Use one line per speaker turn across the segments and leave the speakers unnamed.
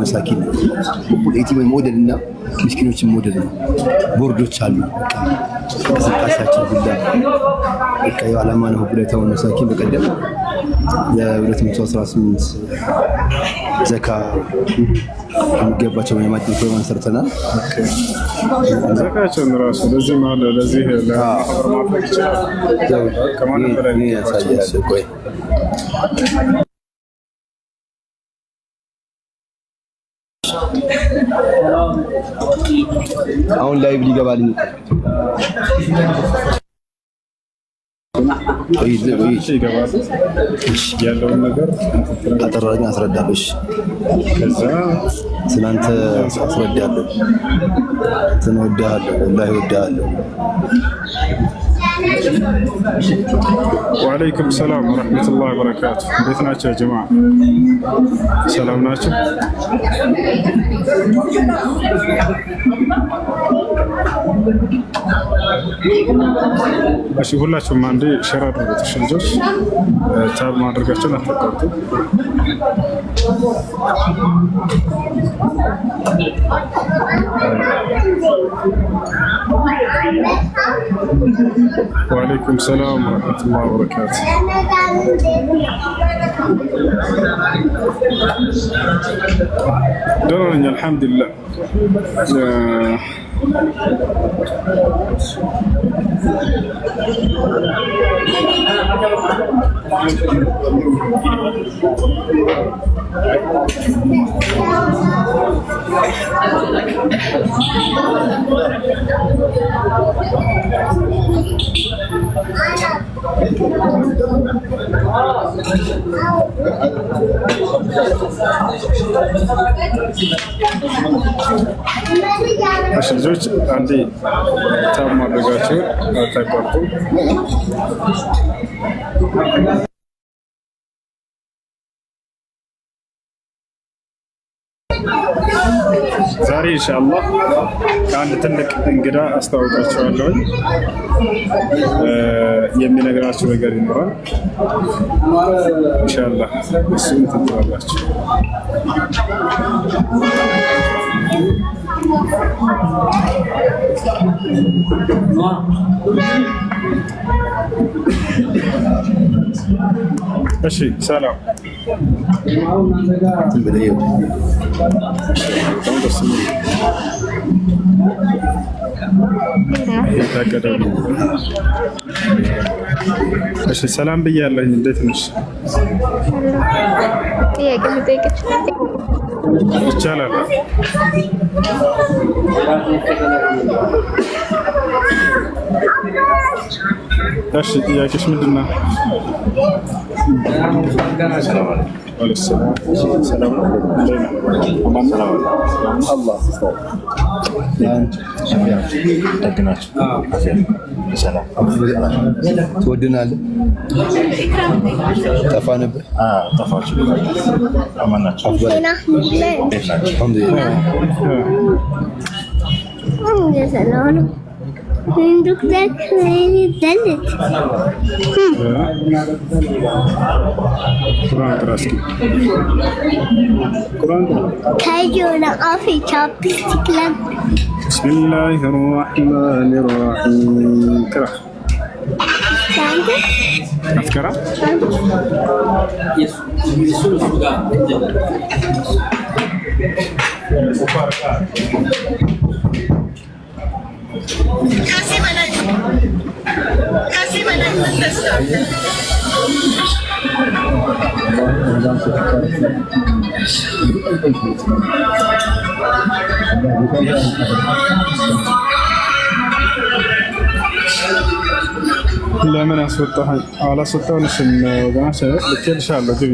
መሳኪን የቲም ሞዴልና ምስኪኖችን ሞዴል ነው። ቦርዶች አሉ። እንቅስቃሴያቸው ሁላ በቃ የዓላማ ነው። ሁለታውን መሳኪን በቀደም የ218 ዘካ የሚገባቸው የማዕድን ፕሮግራም ሰርተናል።
ዘካቸውን ራሱ ለዚህ ማለት ለዚህ ለማህበር ማድረግ ይችላል። ከማንም በላይ
ያሳያል። ቆይ አሁን ላይቭ ሊገባልኝ
ያለውን ነገር
አጠራርገን አስረዳለሁ።
ከዛ
ስላንተ አስረዳለሁ። እወድሃለሁ፣ ወላሂ እወድሃለሁ።
ወአለይኩም ሰላም ወረሕመቱላሂ ወበረካቱ። እንዴት ናቸው ያ ጀማዓ? ሰላም ናቸው? እሺ ሁላችሁም አንዴ ሼር አድርጉት። እሺ ልጆች ታብ ማድረጋችሁን አታቋርጡ። ወአለይኩም ሰላም ወረሕመቱላሂ ወበረካቱ። ደህና ነኝ አልሐምዱሊላህ። እሺ ልጆች አንዴ ታብ ማድረጋችሁን አታቋርጡ። ዛሬ ኢንሻአላህ ከአንድ ትልቅ እንግዳ አስተዋውቃችኋለሁ። የሚነግራችሁ ነገር ይኖራል ኢንሻአላህ። እሱን ትተዋላችሁ። እሺ ሰላም እሺ ሰላም ብያለሁ። እንዴት ነሽ?
ጥያቄ መጠየቅ
ይቻላል? እሺ ጥያቄሽ ምንድን ነው?
ትወድናለህ? ጠፋንብህ?
بسم الله الرحمن الرحيم. اقرأ. أذكره؟ ለምን አስወጣኸኝ? አላስወጣሁሽም ወገናሽ፣ ልኬልሻለሁ ግቢ።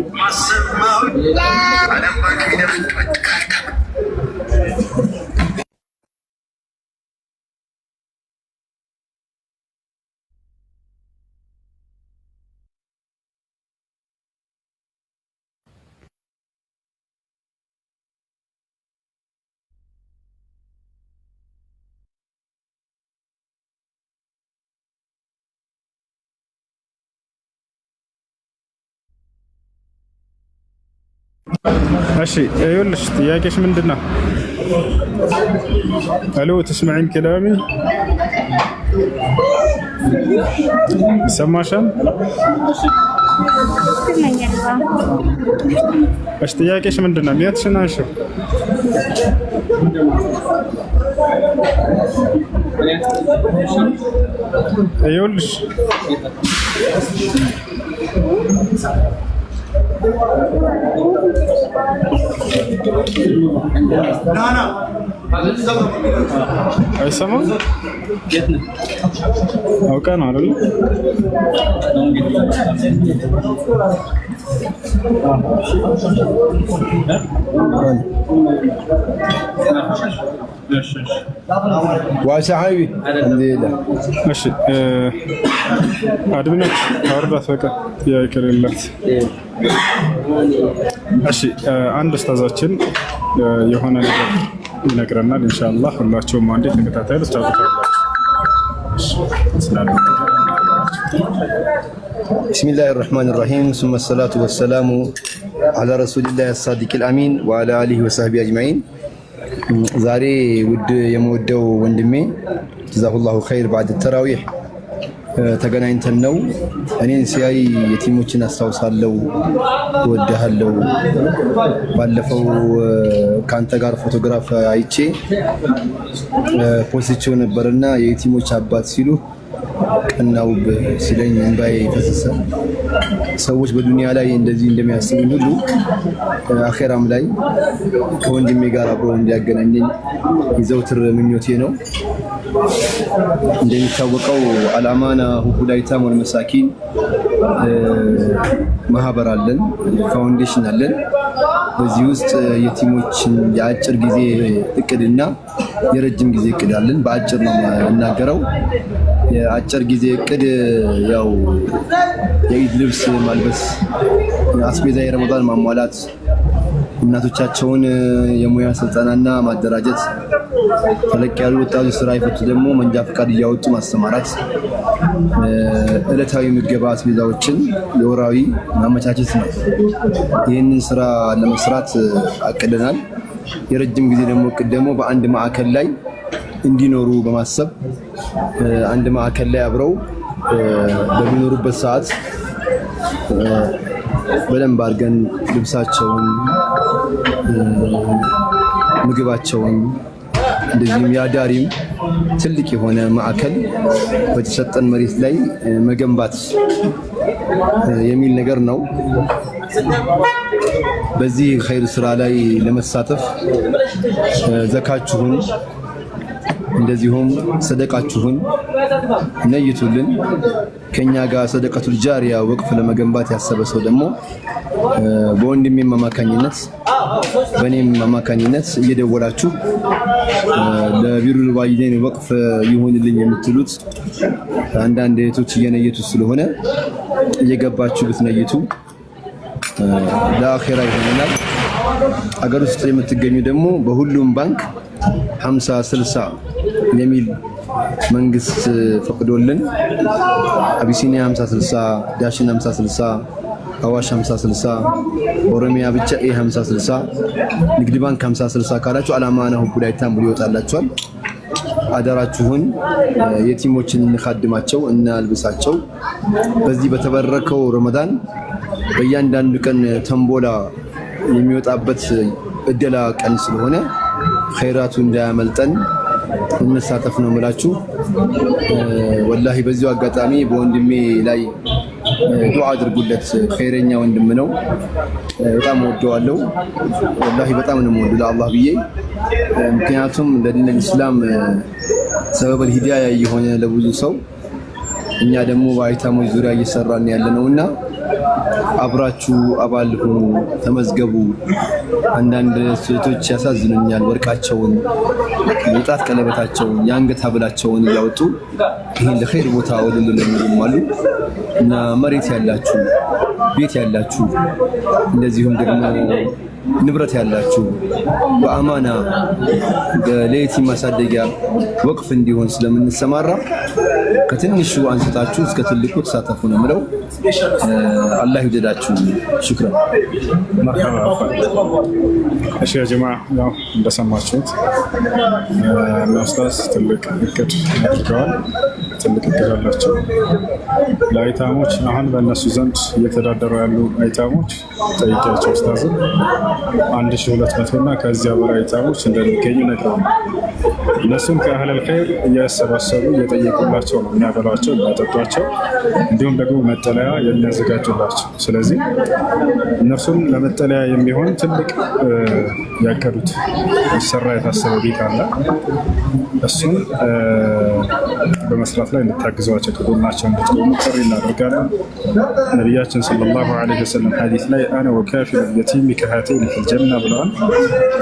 እሺ ይኸውልሽ ጥያቄሽ ምንድን ነው? الو تسمعين كلامي؟ يسمعشان؟ ايش ጥያቄሽ ምንድን ነው? ሚያትሽን አንሺው። ይኸውልሽ አይሰማም? አውቀህ ነው አይደል?
ዋሻ ሀይቢ እንዴላ
እሺ አድሚኖች አውርዳት በቃ ያይከለላት። እሺ አንድ ኡስታዛችን የሆነ ነገር ይነግረናል ኢንሻአላህ። ሁላችሁም አንዴ ተከታተሉ ታውቁታላችሁ።
ቢስሚላሂር ረህማኒር ረሂም ثم الصلاه والسلام على رسول الله الصادق الامين وعلى اله وصحبه اجمعين። ዛሬ ውድ የምወደው ወንድሜ ጀዛሁላሁ ኸይር ባድ ተራዊህ ተገናኝተን ነው። እኔን ሲያይ የቲሞችን አስታውሳለሁ፣ እወድሃለሁ። ባለፈው ካንተ ጋር ፎቶግራፍ አይቼ ፖስቼው ነበርና የቲሞች አባት ሲሉ ቀናው ሲለኝ እንባዬ ፈሰሰ። ሰዎች በዱንያ ላይ እንደዚህ እንደሚያስቡኝ ሁሉ አኺራም ላይ ከወንድሜ ጋር አብሮ እንዲያገናኘኝ የዘውትር ምኞቴ ነው። እንደሚታወቀው አልአማና ሁቁል አይታም ወል መሳኪን ማህበር አለን፣ ፋውንዴሽን አለን። በዚህ ውስጥ የቲሞችን የአጭር ጊዜ እቅድና የረጅም ጊዜ እቅድ አለን። በአጭር ነው የምናገረው። የአጭር ጊዜ እቅድ ያው የኢድ ልብስ ማልበስ፣ አስቤዛ የረመዳን ማሟላት፣ እናቶቻቸውን የሙያ ስልጠናና ማደራጀት፣ ተለቅ ያሉ ወጣቶች ስራ ይፈቱ ደግሞ መንጃ ፈቃድ እያወጡ ማስተማራት፣ ዕለታዊ ምገባ አስቤዛዎችን የወራዊ ማመቻቸት ነው። ይህንን ስራ ለመስራት አቅደናል። የረጅም ጊዜ ደግሞ እቅድ ደግሞ በአንድ ማዕከል ላይ እንዲኖሩ በማሰብ አንድ ማዕከል ላይ አብረው በሚኖሩበት ሰዓት በደንብ አድርገን ልብሳቸውን፣ ምግባቸውን እንደዚህም የአዳሪም ትልቅ የሆነ ማዕከል በተሰጠን መሬት ላይ መገንባት የሚል ነገር ነው። በዚህ ኸይር ስራ ላይ ለመሳተፍ ዘካችሁን እንደዚሁም ሰደቃችሁን ነይቱልን። ከኛ ጋር ሰደቀቱል ጃሪያ ወቅፍ ለመገንባት ያሰበ ሰው ደግሞ በወንድሜም አማካኝነት በእኔም አማካኝነት እየደወላችሁ ለቢሩል ዋሊደይን ወቅፍ ይሁንልኝ የምትሉት አንዳንድ እህቶች እየነየቱ ስለሆነ እየገባችሁ ብትነይቱ ለአኺራ ይሆናል። አገር ውስጥ የምትገኙ ደግሞ በሁሉም ባንክ 50-60 የሚል መንግስት ፈቅዶልን አቢሲኒያ 50-60፣ ዳሽን 50-60፣ አዋሽ 50-60፣ ኦሮሚያ ብቻ 50-60፣ ንግድ ባንክ 50-60 ካላችሁ አላማና ሁቁል አይታም ብሎ ይወጣላችኋል። አደራችሁን የቲሞችን እንखाድማቸው፣ እናልብሳቸው። በዚህ በተበረከው ረመዳን በእያንዳንዱ ቀን ተንቦላ የሚወጣበት እደላ ቀን ስለሆነ ኸይራቱ እንዳያመልጠን እንሳተፍ ነው የምላችሁ። ወላሂ በዚሁ አጋጣሚ በወንድሜ ላይ ዱዓ አድርጉለት። ኸይረኛ ወንድም ነው፣ በጣም ወደዋለሁ። ወላሂ በጣም ነው የምወደው ለአላህ ብዬ። ምክንያቱም ለዲን ኢስላም ሰበበል ሂዳያ የሆነ ለብዙ ሰው፣ እኛ ደግሞ በአይታሞች ዙሪያ እየሰራን ያለነውና አብራችሁ አባል ሁኑ፣ ተመዝገቡ። አንዳንድ ሴቶች ያሳዝኑኛል። ወርቃቸውን፣ የጣት ቀለበታቸውን፣ የአንገት ሀብላቸውን እያወጡ ይህን ለኸይር ቦታ ወልሉ ለሚሉም አሉ። እና መሬት ያላችሁ ቤት ያላችሁ እንደዚሁም ደግሞ ንብረት ያላችሁ በአማና ለየቲም ማሳደጊያ ወቅፍ እንዲሆን ስለምንሰማራ ከትንሹ አንስታችሁ እስከ ትልቁ ተሳተፉ ነው የምለው። አላህ ይወደዳችሁ። ሹክራን።
መርሐባ። እሺ ያ ጀማዓ ያው እንደሰማችሁት ኡስታዝ ትልቅ እቅድ አድርገዋል። ትልቅ እቅድ አላቸው ለአይታሞች። አሁን በእነሱ ዘንድ እየተዳደሩ ያሉ አይታሞች ጠይቂያቸው ኡስታዝን 1200 እና ከዚያ በላይ አይታሞች እንደሚገኙ ነግረውናል። እነሱም ከአህለል ኸይር እያሰባሰቡ እየጠየቁላቸው ነው የሚያበሏቸው፣ የሚያጠጧቸው እንዲሁም ደግሞ መጠለያ የሚያዘጋጁላቸው። ስለዚህ እነርሱም ለመጠለያ የሚሆን ትልቅ ያቀዱት ይሰራ የታሰበ ቤት አለ። እሱም በመስራት ላይ እንድታግዟቸው ከጎናቸው እንድትቆሙ ጥሪ እናደርጋለን። ነቢያችን ሰለላሁ ዐለይሂ ወሰለም ሐዲስ ላይ አነ ወካፊሉ የቲም ከሃተይን ፊል ጀና ብለዋል።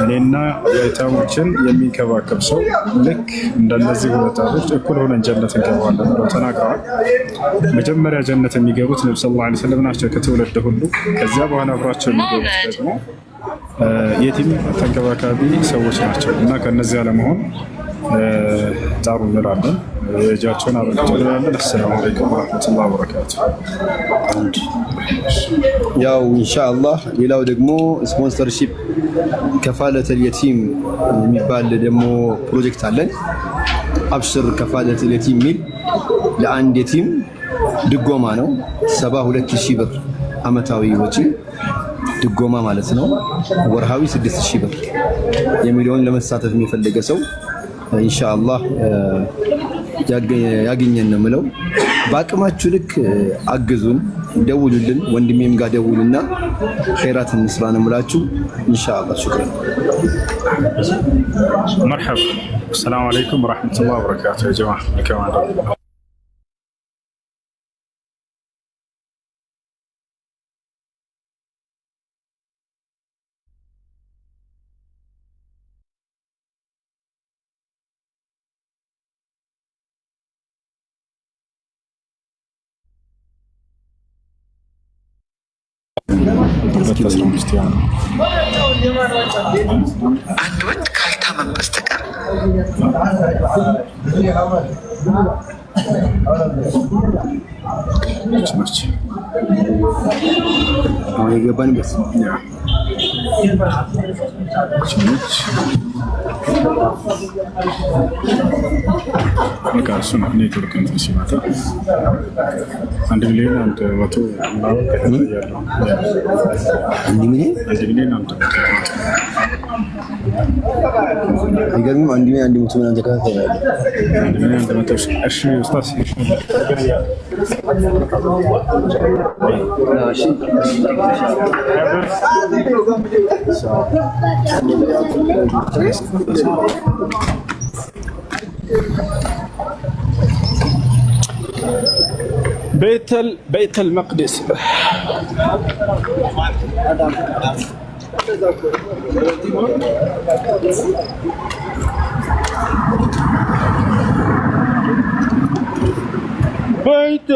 እኔና የአይታሞችን የሚንከባከብ ሰው ልክ እንደነዚህ ወጣቶች እኩል ሆነን ጀነት እንገባለን ብለው ተናግረዋል። መጀመሪያ ጀነት የሚገቡት ነብዩ ሰለላሁ ዐለይሂ ወሰለም ናቸው ከትውልድ ሁሉ። ከዚያ በኋላ አብሯቸው የሚገቡት ደግሞ የቲም ተንከባካቢ ሰዎች ናቸው እና ከነዚያ ለመሆን ጣሩ እንላለን። የእጃቸውን አበርክቶ እንላለን። አሰላሙ አለይኩም ወረሕመቱላሂ ወበረካቱ።
ያው ኢንሻአላህ ሌላው ደግሞ ስፖንሰርሺፕ ከፋለተል የቲም የሚባል ደግሞ ፕሮጀክት አለን። አብሽር ከፋለተል የቲም የሚል ለአንድ የቲም ድጎማ ነው። 72000 ብር አመታዊ ወጪ ድጎማ ማለት ነው። ወርሃዊ 6000 ብር የሚለውን ለመሳተፍ የሚፈልገ ሰው ኢንሻአላህ ያገኘን ነው የምለው። በአቅማችሁ ልክ አግዙን፣ ደውሉልን። ወንድሜም ጋር ደውሉና ኸይራት እንስራ ነው የምላችሁ ኢንሻአላህ። ሹክራን።
መርሐባ። ሰላም አለይኩም ወራህመቱላሂ ወበረካቱ። ያ ጀማዓ
አንድ ወንድ ካልታመመ በስተቀር
አሁን የገባንበት
በቃ እሱ ነው። ኔትወርክ እንትን ሲመጣ 1 ሚሊዮን 100 ምናምን ያለው
1 ሚሊዮን አይገርምም? 1 ሚሊዮን 100 ምናምን ተከታታይ ያለው
1 ሚሊዮን 100። እሺ ኡስታዝ بيت المقدس بيت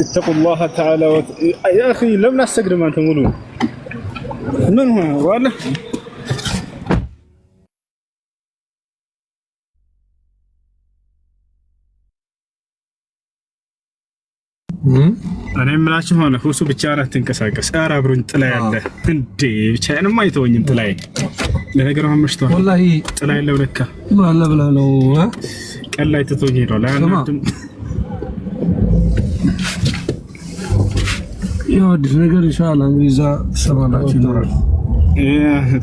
اتقوا الله تعالى يا اخي لم نستقدم انت مولود من هو ولا እኔ የምላችሁ ሆነ ሁሱ ብቻ አራት ተንቀሳቀስ። ኧረ አብሮኝ ጥላ ያለ እንዴ ብቻዬንም አይተወኝም ጥላዬ። ለነገሩ አመሽቷል ወላሂ ጥላ ያለው ለካ ባለ ብላ ነው ቀን ላይ ትቶኝ ሄዷል። አያናድም ያው አዲስ ነገር ኢንሻአላህ እንግዲህ ሰማናችሁ ይኖራል።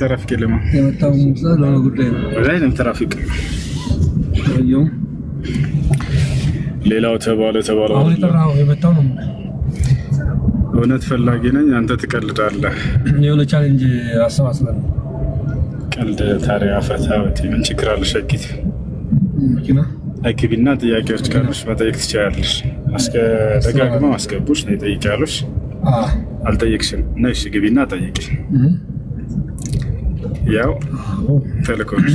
ተራፊቅ ለማ የመጣው ሙሳ ለጉዳይ ነው ወላሂ ተራፊቅ አየው ሌላው ተባለ አሁን የጠራው የመጣው ነው እውነት ፈላጊ ነኝ፣ አንተ ትቀልዳለህ።
የሆነ ቻሌንጅ አሰባስበን
ቀልድ ታዲያ ፈታወት ምን ችግር አለ? ሸቂት አግቢና ጥያቄዎች ካሉሽ መጠየቅ ትችላለሽ። ደጋግመው አስገቡሽ ነው ጠይቂያለሽ። አልጠየቅሽም ነሽ ግቢና ጠይቂ። ያው ተልኮሽ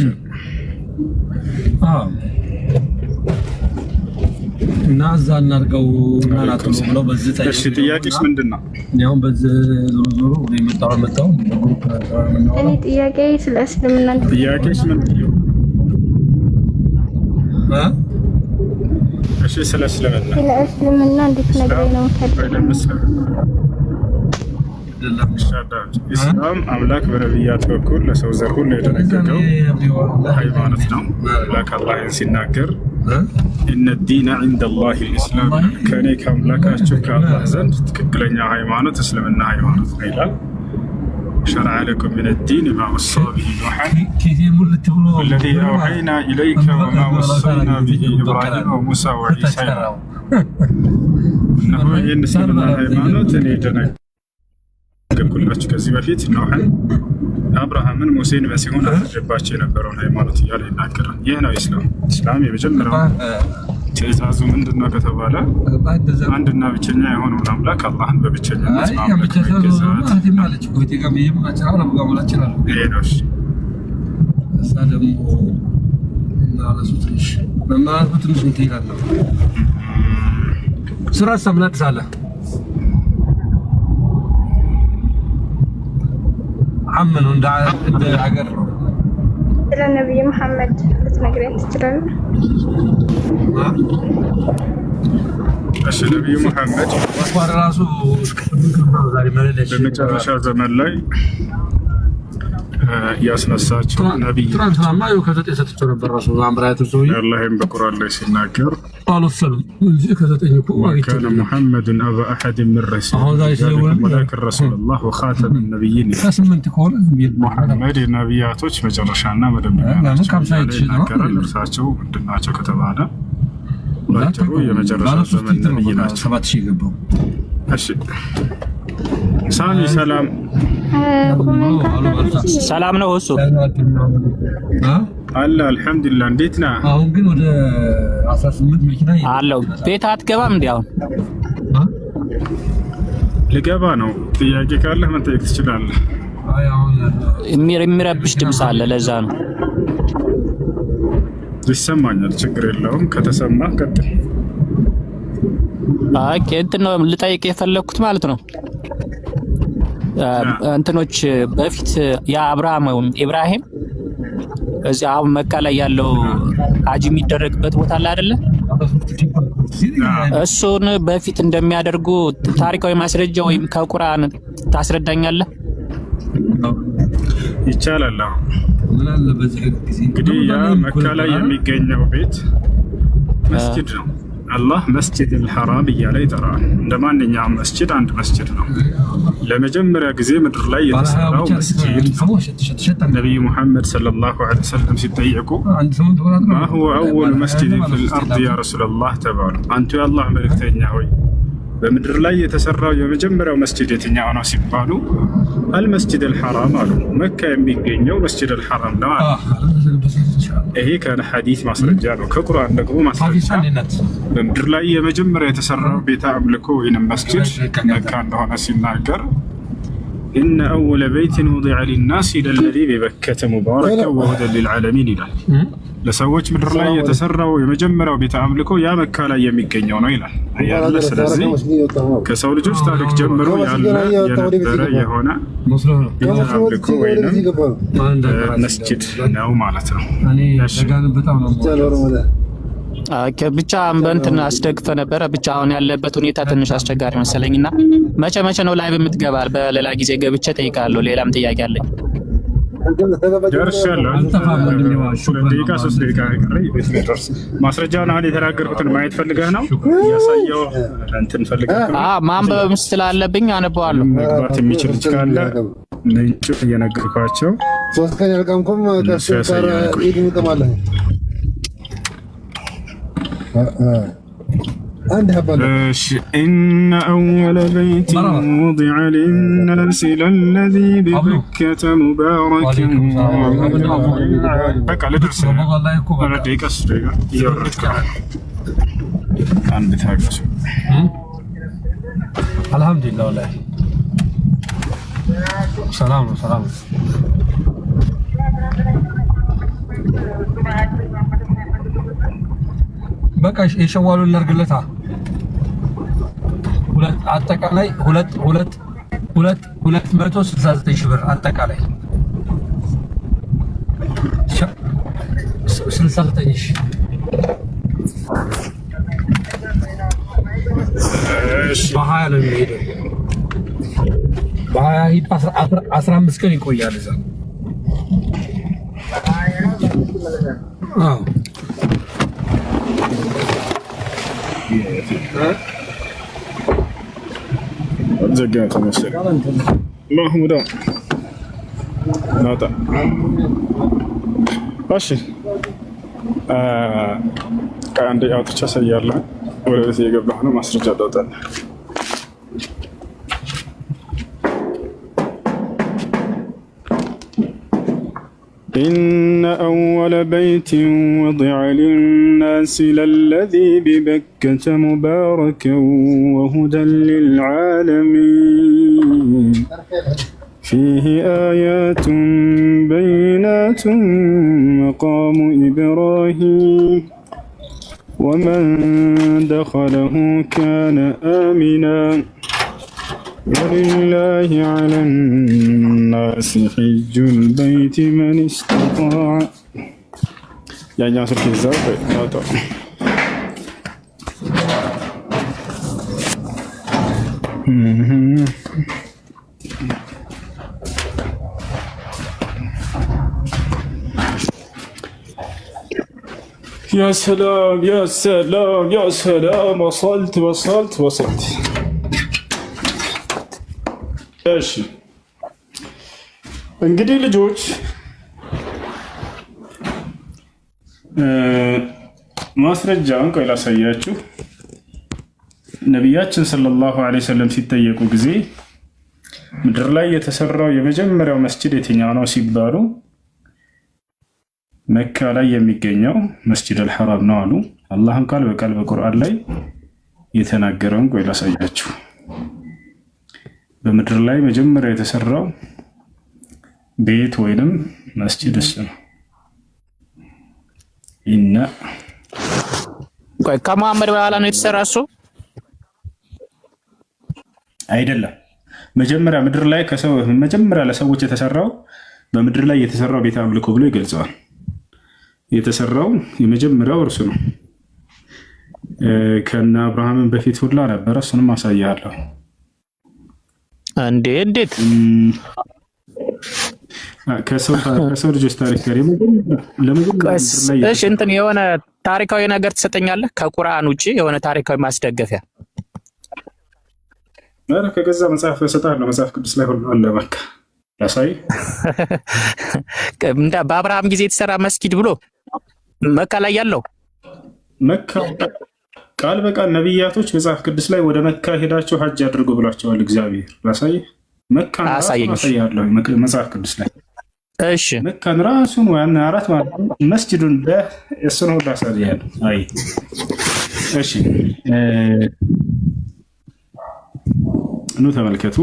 እና እዛ እናድርገው እናናጥሩ ብለው በዚህ ጠይቅ።
እሺ ጥያቄሽ ምንድን ነው?
ያው በዚህ ዞሮ መጣው
እኔ ጥያቄ ስለ እስልምና
ጥያቄሽ ምንድን ነው? እሺ ስለ እስልምና እንድትነግረኝ ነው ኢስላም አምላክ በነቢያት በኩል ለሰው ዘር ሁሉ የደነገገው ሃይማኖት ነው። አምላክ አላህን ሲናገር ኢነ ዲነ ዒንደላሂ ልኢስላም፣ ከእኔ ከአምላካችሁ ከአላህ ዘንድ ትክክለኛ ሃይማኖት እስልምና ሃይማኖት ነው ይላል። ሸረዐ ለኩም ሚነ ዲን ማ ወሳ ቢሂ ኑሐን ወለዚ አውሐይና ኢለይከ ወማ ወሰይና ቢሂ ኢብራሂም ወሙሳ ወዒሳ ይላል። ይህን እስልምና ሃይማኖት እኔ ገርኩላችሁ ከዚህ በፊት ኖህን፣ አብርሃምን፣ ሙሴን፣ መሲሁን አድርባቸው የነበረውን ሃይማኖት እያለ ይናገራል። ይህ ነው ኢስላም። የመጀመሪያው ትእዛዙ ምንድን ነው ከተባለ አንድና ብቸኛ የሆነውን አምላክ አላህን በብቸኝነት ማምለክ
ስራ ሰምናቅሳለ አመኑ እንደ ሀገር ነው።
ስለ ነብዩ መሐመድ ልትነግረኝ ትችላለህ?
እሺ ነብዩ መሐመድ
ራሱ
በመጨረሻ ዘመን ላይ ያስነሳቸው ነብይ
ትናንትናማ ከዘጠኝ ሰጥቼው ነበር። ራሱ አምራያቱ ሰውዬ
አላህም በቁርአን ላይ ሲናገር
አልወሰኑም እንጂ ከዘጠኝ እኮ
ካነ ሙሐመድን አባ አሐድ ምን ረሱል ወላኪን ረሱሉላህ ወኻተመ ነቢይን።
ከስምንት ከሆነ
ሙሐመድ የነቢያቶች መጨረሻና መደምደሚያ ናቸው። እርሳቸው ምንድን ናቸው ከተባለ ባጭሩ የመጨረሻ ዘመን ነብይ ናቸው። 7000 ገባው። እሺ ሳሚ ሰላም
ሰላም ነው። እሱ
አለ አልሐምዱሊላህ። እንዴት ነህ?
አሁን ግን ወደ 18 መኪና
አለው። ቤት አትገባም እንዴ? አሁን
ልገባ ነው። ጥያቄ ካለህ መጠየቅ ትችላለህ።
የሚረብሽ ድምፅ አለ፣ ለዛ ነው።
ይሰማኛል፣ ችግር የለውም። ከተሰማ ቀጥል።
ኦኬ፣ እንትን ነው ልጠይቅ የፈለኩት ማለት ነው። እንትኖች በፊት የአብርሃም ወይም ኢብራሂም እዚህ አሁን መካ ላይ ያለው ሀጅ የሚደረግበት ቦታ አለ አይደለ? እሱን በፊት እንደሚያደርጉ ታሪካዊ ማስረጃ ወይም ከቁርአን ታስረዳኛለህ?
ይቻላል። እንግዲህ ያ መካ ላይ የሚገኘው ቤት መስጂድ ነው። አላህ መስጂድ አልሐራም እያለ ይጠራል። እንደ ማንኛውም መስጂድ አንድ መስጂድ ነው። ለመጀመሪያ ጊዜ ምድር ላይ የተሰራው መስጂድ ነቢዩ ሙሐመድ ሰለላሁ ዐለይሂ ወሰለም ሲጠየቁ ማ ሁወ አወሉ መስጂድን ፊል አርድ ያ ረሱለላህ ተባሉ። አንቱ የአላህ መልእክተኛ ሆይ በምድር ላይ የተሰራው የመጀመሪያው መስጂድ የትኛው ነው ሲባሉ አልመስጂድ አልሐራም አሉ። መካ የሚገኘው መስጂድ አልሐራም ነው አሉ። ይሄ ከሐዲስ ማስረጃ ነው። ከቁርአን ደግሞ ማስረጃ በምድር ላይ የመጀመሪያ የተሰራው ቤተ አምልኮ ወይንም መስጂድ መካ እንደሆነ ሲናገር ኢነ አወለ በይትን ውዲዐ ሊናስ ለለዚ ቢበከተ ሙባረከን ወሁደን ሊልዓለሚን ይላል። ለሰዎች ምድር ላይ የተሰራው የመጀመሪያው ቤተ አምልኮ ያ መካ ላይ የሚገኘው ነው ይላል። አያለ ስለዚህ ከሰው ልጆች ታሪክ ጀምሮ ያለ የነበረ የሆነ ቤተ አምልኮ ወይንም መስጂድ ነው ማለት ነው።
ብቻ በእንትን አስደግፈ ነበረ። ብቻ አሁን ያለበት ሁኔታ ትንሽ አስቸጋሪ መሰለኝና መቼ ነው ላይ በምትገባል? በሌላ ጊዜ ገብቼ ጠይቃለሁ። ሌላም ጥያቄ አለኝ።
ማስረጃውን አሁን የተናገርኩትን ማየት ፈልገህ ነው? ያሳየው እንትን ፈልገህ
ማንበብ ስላለብኝ አነበዋለሁ።
መግባት የሚችል ልጅ ካለ ምንጭ እየነገርኳቸው
ሶስተኛ ልቃምኩም ኢድ እንጠማለን።
إن أول بيت وضع للناس للذي ببكة مباركا بك على درس أنا ديك أسرع كان بتاعك
الحمد لله والله سلام በቃ የሸዋሉን ላርግለታ አጠቃላይ 269 ሺህ ብር አጠቃላይ 69 ሺህ በሀያ ነው የሚሄደው። በሀያ ሂድ 15 ቀን ይቆያል እዛ። አዎ
زقات المسجد اللهم دام ناطع ماشي عندي اوتش سيارة ولا زي قبل احنا ما سرجعت إن أول بيت وضع للناس للذي ببكة مباركا وهدى للعالمين فيه آيات بينات مقام إبراهيم ومن دخله كان آمنا ولله على الناس حج البيت من استطاع يعني ناصر في الزرق يا سلام يا سلام يا سلام وصلت እሺ እንግዲህ ልጆች ማስረጃውን ቆይ ላሳያችሁ። ነቢያችን ሰለላሁ ዐለይሂ ወሰለም ሲጠየቁ ጊዜ ምድር ላይ የተሰራው የመጀመሪያው መስጂድ የትኛው ነው ሲባሉ መካ ላይ የሚገኘው መስጂድ አልሐራም ነው አሉ። አላህም ቃል በቃል በቁርአን ላይ የተናገረውን ቆይ ላሳያችሁ። በምድር ላይ መጀመሪያ የተሰራው ቤት ወይንም መስጂድ እሱ ነው። እና
ከመሐመድ በኋላ ነው የተሰራ እሱ
አይደለም። መጀመሪያ ምድር ላይ መጀመሪያ ለሰዎች የተሰራው በምድር ላይ የተሰራው ቤት አምልኮ ብሎ ይገልጸዋል። የተሰራው የመጀመሪያው እርሱ ነው። ከነ አብርሃምን በፊት ሁላ ነበረ። እሱንም አሳያለሁ።
እንዴት
ከሰው ልጆች ታሪክ ጋር
እሺ፣ እንትን የሆነ ታሪካዊ ነገር ትሰጠኛለህ? ከቁርአን ውጪ የሆነ ታሪካዊ ማስደገፊያ።
ኧረ ከገዛ መጽሐፍ እሰጥሃለሁ። መጽሐፍ ቅዱስ ላይ ሁሉ አለ። በቃ ላሳይ።
በአብርሃም ጊዜ የተሰራ መስጊድ ብሎ መካ ላይ ያለው
መካ ቃል በቃል ነቢያቶች መጽሐፍ ቅዱስ ላይ ወደ መካ ሄዳችሁ ሀጅ አድርጎ ብሏቸዋል እግዚአብሔር። ላሳይ። መካን አሳያለሁ መጽሐፍ ቅዱስ ላይ።
እሺ
መካን ራሱን ዋና አራት ማለት መስጂዱን በእሱን ሁሉ አሳያለሁ። አይ እሺ ኑ ተመልከቱ።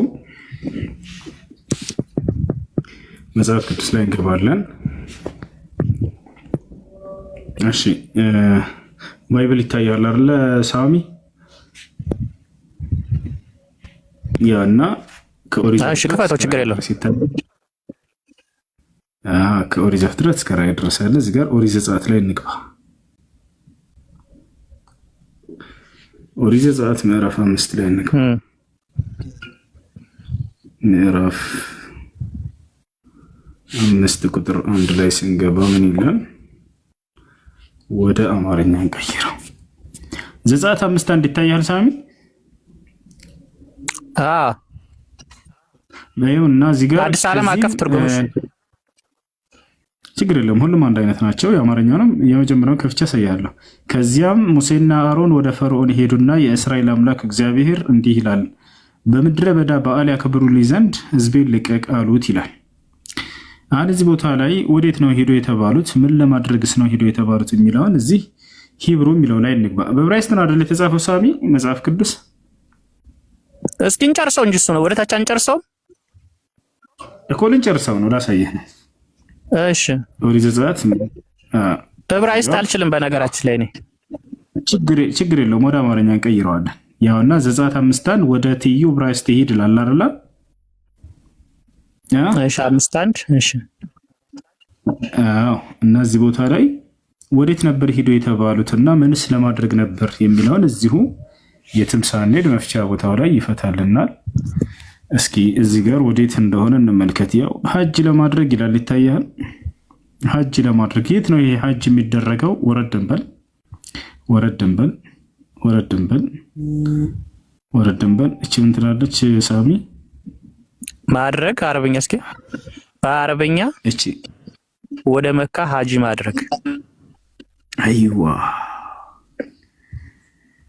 መጽሐፍ ቅዱስ ላይ እንገባለን። እሺ ባይብል ይታያል አይደለ ሳሚ? ያና ከኦሪት
ክፈተው፣ ችግር የለውም።
ከኦሪት ዘፍጥረት እስከ ራዕይ ድረስ ያለ እዚህ ጋር ኦሪት ዘጸአት ላይ እንግባ። ኦሪት ዘጸአት ምዕራፍ 5 ላይ እንግባ። ምዕራፍ 5 ቁጥር 1 ላይ ስንገባ ምን ይላል? ወደ አማርኛ እንቀይረው። ዘጸአት 5:1 ይታያል ሳሚ?
እና
እዚህ ጋር
አዲስ ዓለም አቀፍ ትርጉም
ችግር የለም ሁሉም አንድ አይነት ናቸው። የአማርኛውንም የመጀመሪያውን ከፍቼ ያሳያለሁ። ከዚያም ሙሴና አሮን ወደ ፈርዖን ሄዱና የእስራኤል አምላክ እግዚአብሔር እንዲህ ይላል፣ በምድረ በዳ በዓል ያከብሩልኝ ዘንድ ሕዝቤን ልቀቅ አሉት ይላል። አሁን እዚህ ቦታ ላይ ወዴት ነው ሄዶ የተባሉት? ምን ለማድረግስ ነው ሄዶ የተባሉት የሚለውን እዚህ ሂብሩ የሚለው ላይ እንግባ። በዕብራይስጥ ነው አይደል የተጻፈው? ሳሚ መጽሐፍ ቅዱስ
እስኪ እንጨርሰው እንጂ እሱ ነው ወደ ታች አንጨርሰው
እኮ ልንጨርሰው ነው ላሳየህ ነው።
እሺ
ኦሪት ዘጸአት
ዕብራይስጥ አልችልም በነገራችን ላይ እኔ
ችግር የለውም ወደ አማርኛ እንቀይረዋለን። ያውና ዘጸአት 5:1 ወደ ትይዩ ዕብራይስጥ ይሄድ ይላል አይደል?
እሺ 5:1 እሺ
እነዚህ ቦታ ላይ ወዴት ነበር ሄዶ የተባሉትና ምንስ ለማድረግ ነበር የሚለውን እዚሁ የትም ሳንሄድ መፍቻ ቦታው ላይ ይፈታልናል። እስኪ እዚህ ጋር ወዴት እንደሆነ እንመልከት። ያው ሐጅ ለማድረግ ይላል ይታያል። ሐጅ ለማድረግ የት ነው ይሄ ሐጅ የሚደረገው? ወረድ እንበል እቺ ምን ትላለች ሳሚ?
ማድረግ አረበኛ እስኪ በአረበኛ
እቺ
ወደ መካ ሐጅ ማድረግ።
አይዋ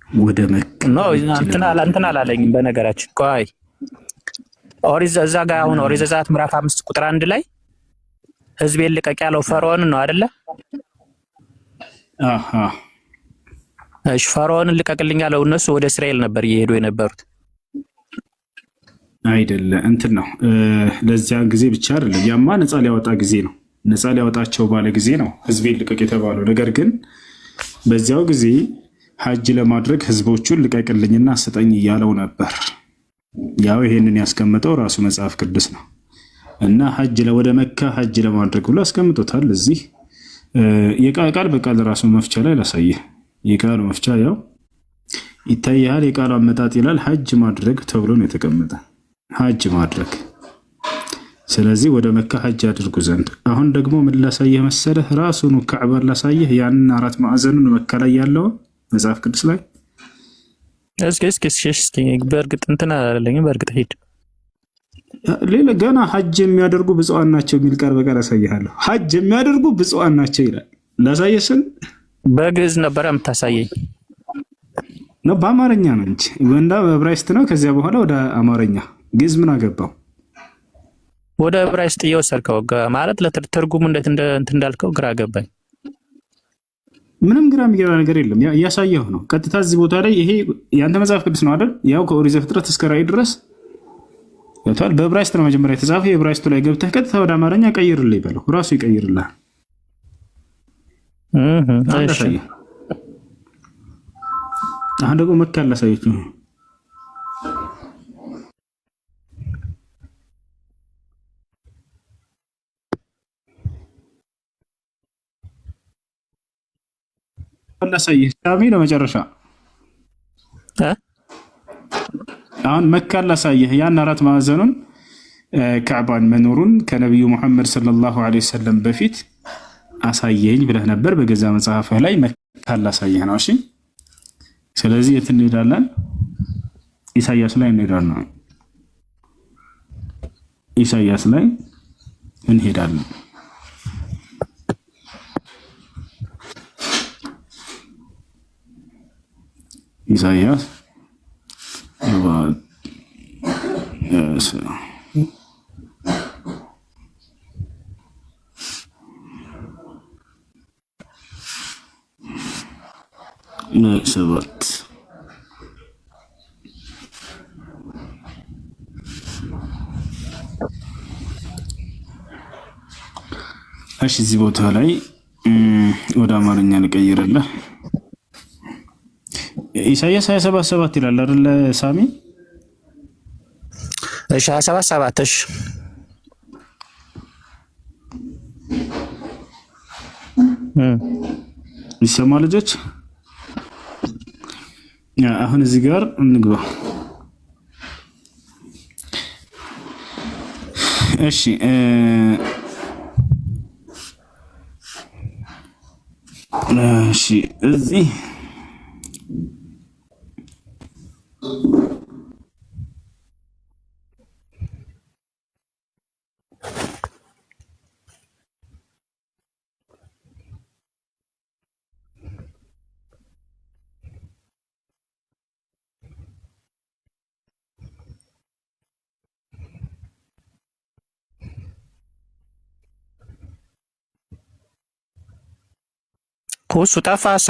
ወደ መካ
ነው እንትና አላለኝም በነገራችን። ቆይ ኦሪት እዛ ጋር አሁን ኦሪት ዘጸአት ምዕራፍ 5 ቁጥር 1 ላይ ሕዝቤን ልቀቅ ያለው ፈርዖን ነው አይደለ? እሺ ፈርዖንን ልቀቅልኝ ያለው እነሱ ወደ እስራኤል ነበር እየሄዱ የነበሩት
አይደለ? እንትን ነው ለዚያን ጊዜ ብቻ አይደለም። ያማ ነፃ ሊያወጣ ጊዜ ነው። ነፃ ሊያወጣቸው ባለ ጊዜ ነው ሕዝቤን ልቀቅ የተባለው። ነገር ግን በዚያው ጊዜ ሐጅ ለማድረግ ሕዝቦቹን ልቀቅልኝና ስጠኝ እያለው ነበር። ያው ይሄንን ያስቀምጠው ራሱ መጽሐፍ ቅዱስ ነው እና ሐጅ ወደ መካ ሐጅ ለማድረግ ብሎ አስቀምጦታል። እዚህ የቃል በቃል ራሱ መፍቻ ላይ ላሳየህ። የቃሉ መፍቻ ያው ይታያል። የቃሉ አመጣጥ ይላል ሐጅ ማድረግ ተብሎ ነው የተቀመጠ። ሐጅ ማድረግ። ስለዚህ ወደ መካ ሐጅ አድርጉ ዘንድ። አሁን ደግሞ ምን ላሳየህ መሰለህ? ራሱን ካዕባን ላሳየህ። ያንን 4 ማዕዘኑን መካ ላይ ያለው መጽሐፍ ቅዱስ ላይ እስኪ
በእርግጥ እንትን አላለኝም። በእርግጥ ሄድ
ሌላ ገና ሐጅ የሚያደርጉ ብፁዓን ናቸው የሚል ቃል በቃል አሳይሃለሁ። ሐጅ የሚያደርጉ ብፁዓን ናቸው ይላል። ላሳየስን
በግዕዝ ነበር የምታሳየኝ
ነው? በአማርኛ ነው እንጂ ወንዳ በዕብራይስጥ ነው። ከዚያ በኋላ ወደ አማርኛ። ግዕዝ ምን አገባው?
ወደ ዕብራይስጥ እየወሰድከው ማለት ለትርጉሙ እንዴት እንዳልከው ግራ ገባኝ።
ምንም ግራ የሚገባ ነገር የለም። እያሳየሁ ነው ቀጥታ እዚህ ቦታ ላይ። ይሄ ያንተ መጽሐፍ ቅዱስ ነው አይደል? ያው ከኦሪት ዘፍጥረት እስከ ራዕይ ድረስ ያቷል። በዕብራይስጥ ነው መጀመሪያ የተጻፈው። የዕብራይስጡ ላይ ገብተህ ቀጥታ ወደ አማርኛ ቀይርልኝ በለው፣ ራሱ ይቀይርልሃል። እሺ አሁን ደግሞ መካ ላሳየች ነው። ላሳየህ ሳሚ ነው መጨረሻ። አሁን መካ ላሳየህ ያን 4 ማዕዘኑን ካዕባን መኖሩን ከነቢዩ ሙሐመድ ሰለላሁ ዐለይሂ ወሰለም በፊት አሳየኝ ብለህ ነበር በገዛ መጽሐፍህ ላይ። መካ ላሳየህ ነው። እሺ ስለዚህ የት እንሄዳለን? ኢሳይያስ ላይ እንሄዳለን። ኢሳይያስ ላይ እንሄዳለን። ኢሳይያስ ሰባት እሺ እዚህ ቦታ ላይ ወደ አማርኛ ልቀይርልህ። ኢሳይያስ 27:7 ይላል አይደል ሳሚ?
እሺ 27:7 እሺ
ይሰማ ልጆች? አሁን እዚህ ጋር እንግባ። እሺ እሺ እዚህ
ሁሱ ጠፋሳ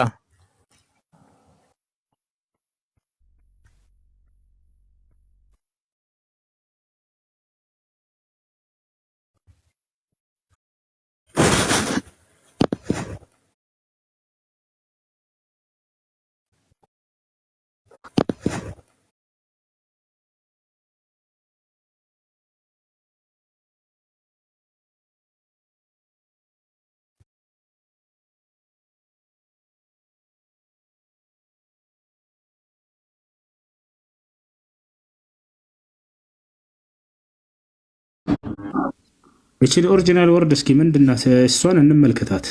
እቺ ኦሪጂናል ወርድ እስኪ ምንድነው? እሷን እንመልከታት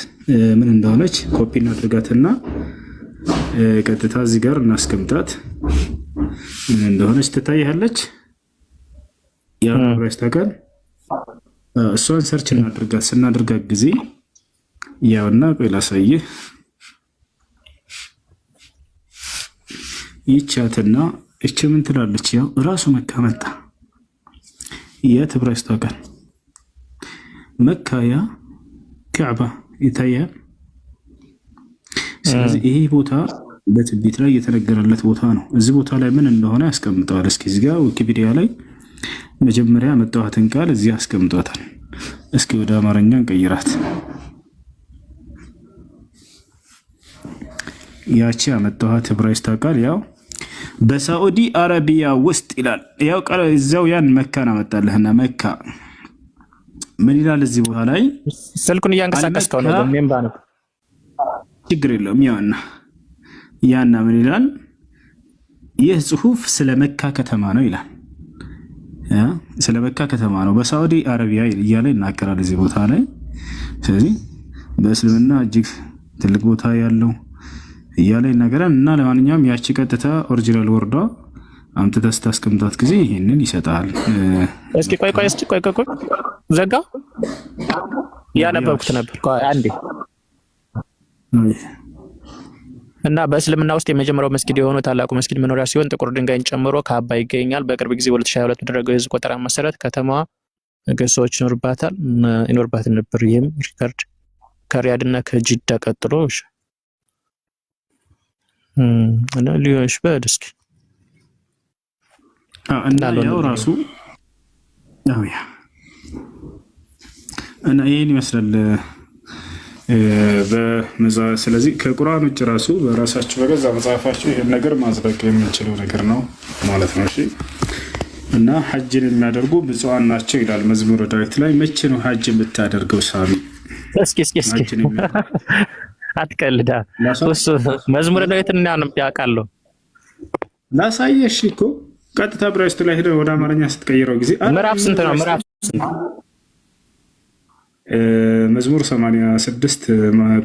ምን እንደሆነች ኮፒ እናድርጋትና ቀጥታ እዚህ ጋር እናስቀምጣት። ምን እንደሆነች ትታያለች። ያ ብራስታካል እሷን ሰርች እናድርጋት። ስናድርጋት ጊዜ ያውና ቆይ ላሳይህ። ይቻትና እቺ ምን ትላለች? ያው ራሱ መካ መጣ። የት ብራስታካል መካያ ካዕባ ይታያል። ስለዚህ ይሄ ቦታ በትንቢት ላይ የተነገረለት ቦታ ነው። እዚህ ቦታ ላይ ምን እንደሆነ ያስቀምጠዋል። እስኪ እዚህ ጋር ዊኪፒዲያ ላይ መጀመሪያ ያመጣኋትን ቃል እዚህ ያስቀምጧታል። እስኪ ወደ አማርኛ እንቀይራት። ያቺ ያመጣኋት ዕብራይስጥ ቃል ያው በሳዑዲ አረቢያ ውስጥ ይላል። ያው ቃል እዛው ያን መካን አመጣልህና መካ ምን ይላል እዚህ ቦታ ላይ?
ስልኩን እያንቀሳቀስከው ነው ሜምባ ነው።
ችግር የለውም። ያና ምን ይላል? ይህ ጽሁፍ ስለ መካ ከተማ ነው ይላል። ስለ መካ ከተማ ነው በሳዑዲ አረቢያ እያለ ይናገራል እዚህ ቦታ ላይ። ስለዚህ በእስልምና እጅግ ትልቅ ቦታ ያለው እያለ ይናገራል። እና ለማንኛውም ያቺ ቀጥታ ኦሪጂናል ወርዷ አምጥተህ ስታስቀምጣት ጊዜ ይሄንን ይሰጣል።
እስኪ ቆይ ዘጋ ያነበብኩት ነበር አንዴ። እና በእስልምና ውስጥ የመጀመሪያው መስጊድ የሆነው ታላቁ መስጊድ መኖሪያ ሲሆን ጥቁር ድንጋይን ጨምሮ ከአባ ይገኛል። በቅርብ ጊዜ 2022 በተደረገው የህዝብ ቆጠራ መሰረት ከተማዋ ሰዎች ይኖርባት ነበር። ይህም ሪከርድ ከሪያድ እና ከጂዳ ቀጥሎ እና ሊሆንሽ በደስክ
እና ያው ራሱ ያ እና ይሄን ይመስላል ስለዚህ ከቁርአን ውጭ ራሱ በራሳችሁ በገዛ መጽሐፋችሁ ይሄን ነገር ማጽደቅ የምንችለው ነገር ነው ማለት ነው። እሺ እና ሐጅን የሚያደርጉ ብፁዓን ናቸው ይላል መዝሙረ ዳዊት ላይ። መቼ ነው ሐጅ የምታደርገው ሳሚ?
እስኪ አትቀልዳ። እሱ መዝሙረ ዳዊትን እናንም ያውቃለሁ።
ላሳየሽ እኮ ቀጥታ ብራይስቱ ላይ ሄደ ወደ አማርኛ ስትቀይረው ጊዜ
ምዕራፍ ስንት ነው? ምዕራፍ
መዝሙር 86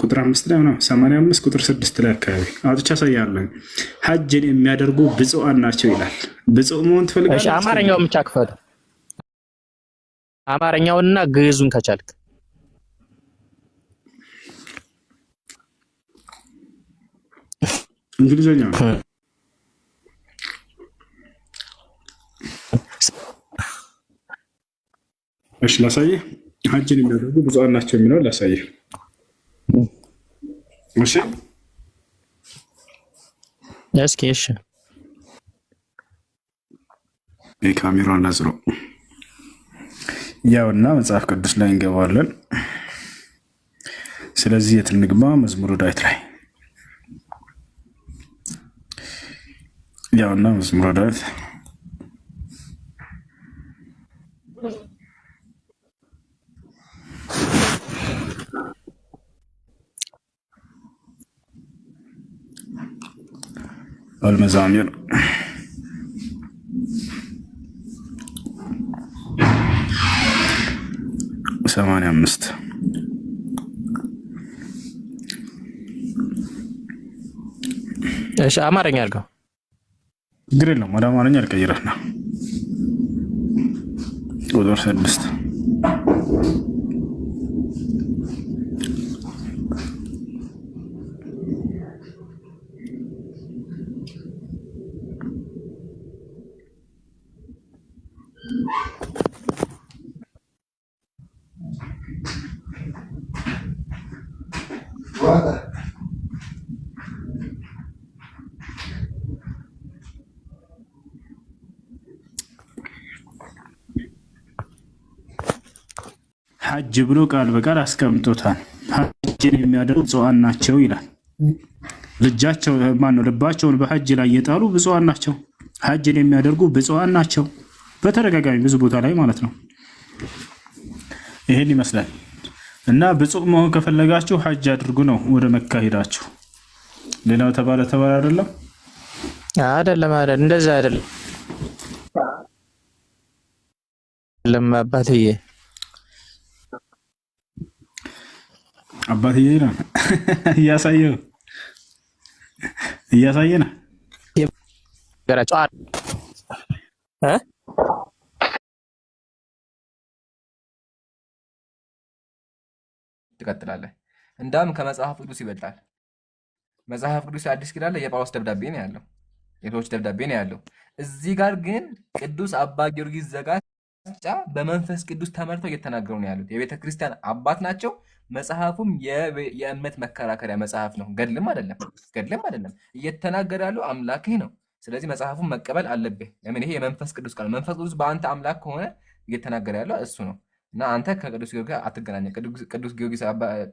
ቁጥር 5 ላይ ነው። 85 ቁጥር 6 ላይ አካባቢ አውጥቻ ሳያለሁ ሐጅን የሚያደርጉ ብፁዓን ናቸው ይላል። ብፁዕ መሆን ትፈልጋለህ?
እሺ አማርኛውን ብቻ ክፈት። አማርኛውንና ግዕዙን ከቻልክ
እንግሊዘኛው እሺ ላሳየህ። ሐጅን የሚያደርጉ ብፁዓን ናቸው የሚለው ላሳየህ። እሺ
እሺ
የካሜራውን አዝሮ ያውና መጽሐፍ ቅዱስ ላይ እንገባለን። ስለዚህ የት እንግባ? መዝሙረ ዳዊት ላይ ያውና መዝሙረ ዳዊት المزامير 85
እሺ አማርኛ አድርገው።
ችግር የለውም ወደ አማርኛ አልቀይረህና ቁጥር 6
What?
ሐጅ ብሎ ቃል በቃል አስቀምጦታል። ሐጅን የሚያደርጉ ብፁዓን ናቸው ይላል። ልባቸውን በሐጅ ላይ የጣሉ ብፁዓን ናቸው። ሐጅን የሚያደርጉ ብፁዓን ናቸው። በተደጋጋሚ ብዙ ቦታ ላይ ማለት ነው። ይሄን ይመስላል እና ብፁዕ መሆን ከፈለጋችሁ ሐጅ አድርጉ ነው ወደ መካ ሄዳችሁ። ሌላው ተባለ አይደለም
እንደዛ አይደለም አባትዬ
ነው እያሳየ ነው
ትቀጥላለህ። እንዳውም ከመጽሐፍ ቅዱስ ይበልጣል። መጽሐፍ ቅዱስ አዲስ ኪዳን ላይ የጳውሎስ ደብዳቤ ነው ያለው፣ የሰዎች ደብዳቤ ነው ያለው። እዚህ ጋር ግን ቅዱስ አባ ጊዮርጊስ ዘጋስጫ በመንፈስ ቅዱስ ተመርተው እየተናገሩ ነው ያሉት። የቤተ ክርስቲያን አባት ናቸው። መጽሐፉም የእምነት መከራከሪያ መጽሐፍ ነው። ገድልም አይደለም። እየተናገረ ያለው አምላክህ ነው። ስለዚህ መጽሐፉን መቀበል አለብህ። ለምን? ይሄ የመንፈስ ቅዱስ ቃል። መንፈስ ቅዱስ በአንተ አምላክ ከሆነ እየተናገረ ያለው እሱ ነው እና አንተ ከቅዱስ ጊዮርጊስ አትገናኘ።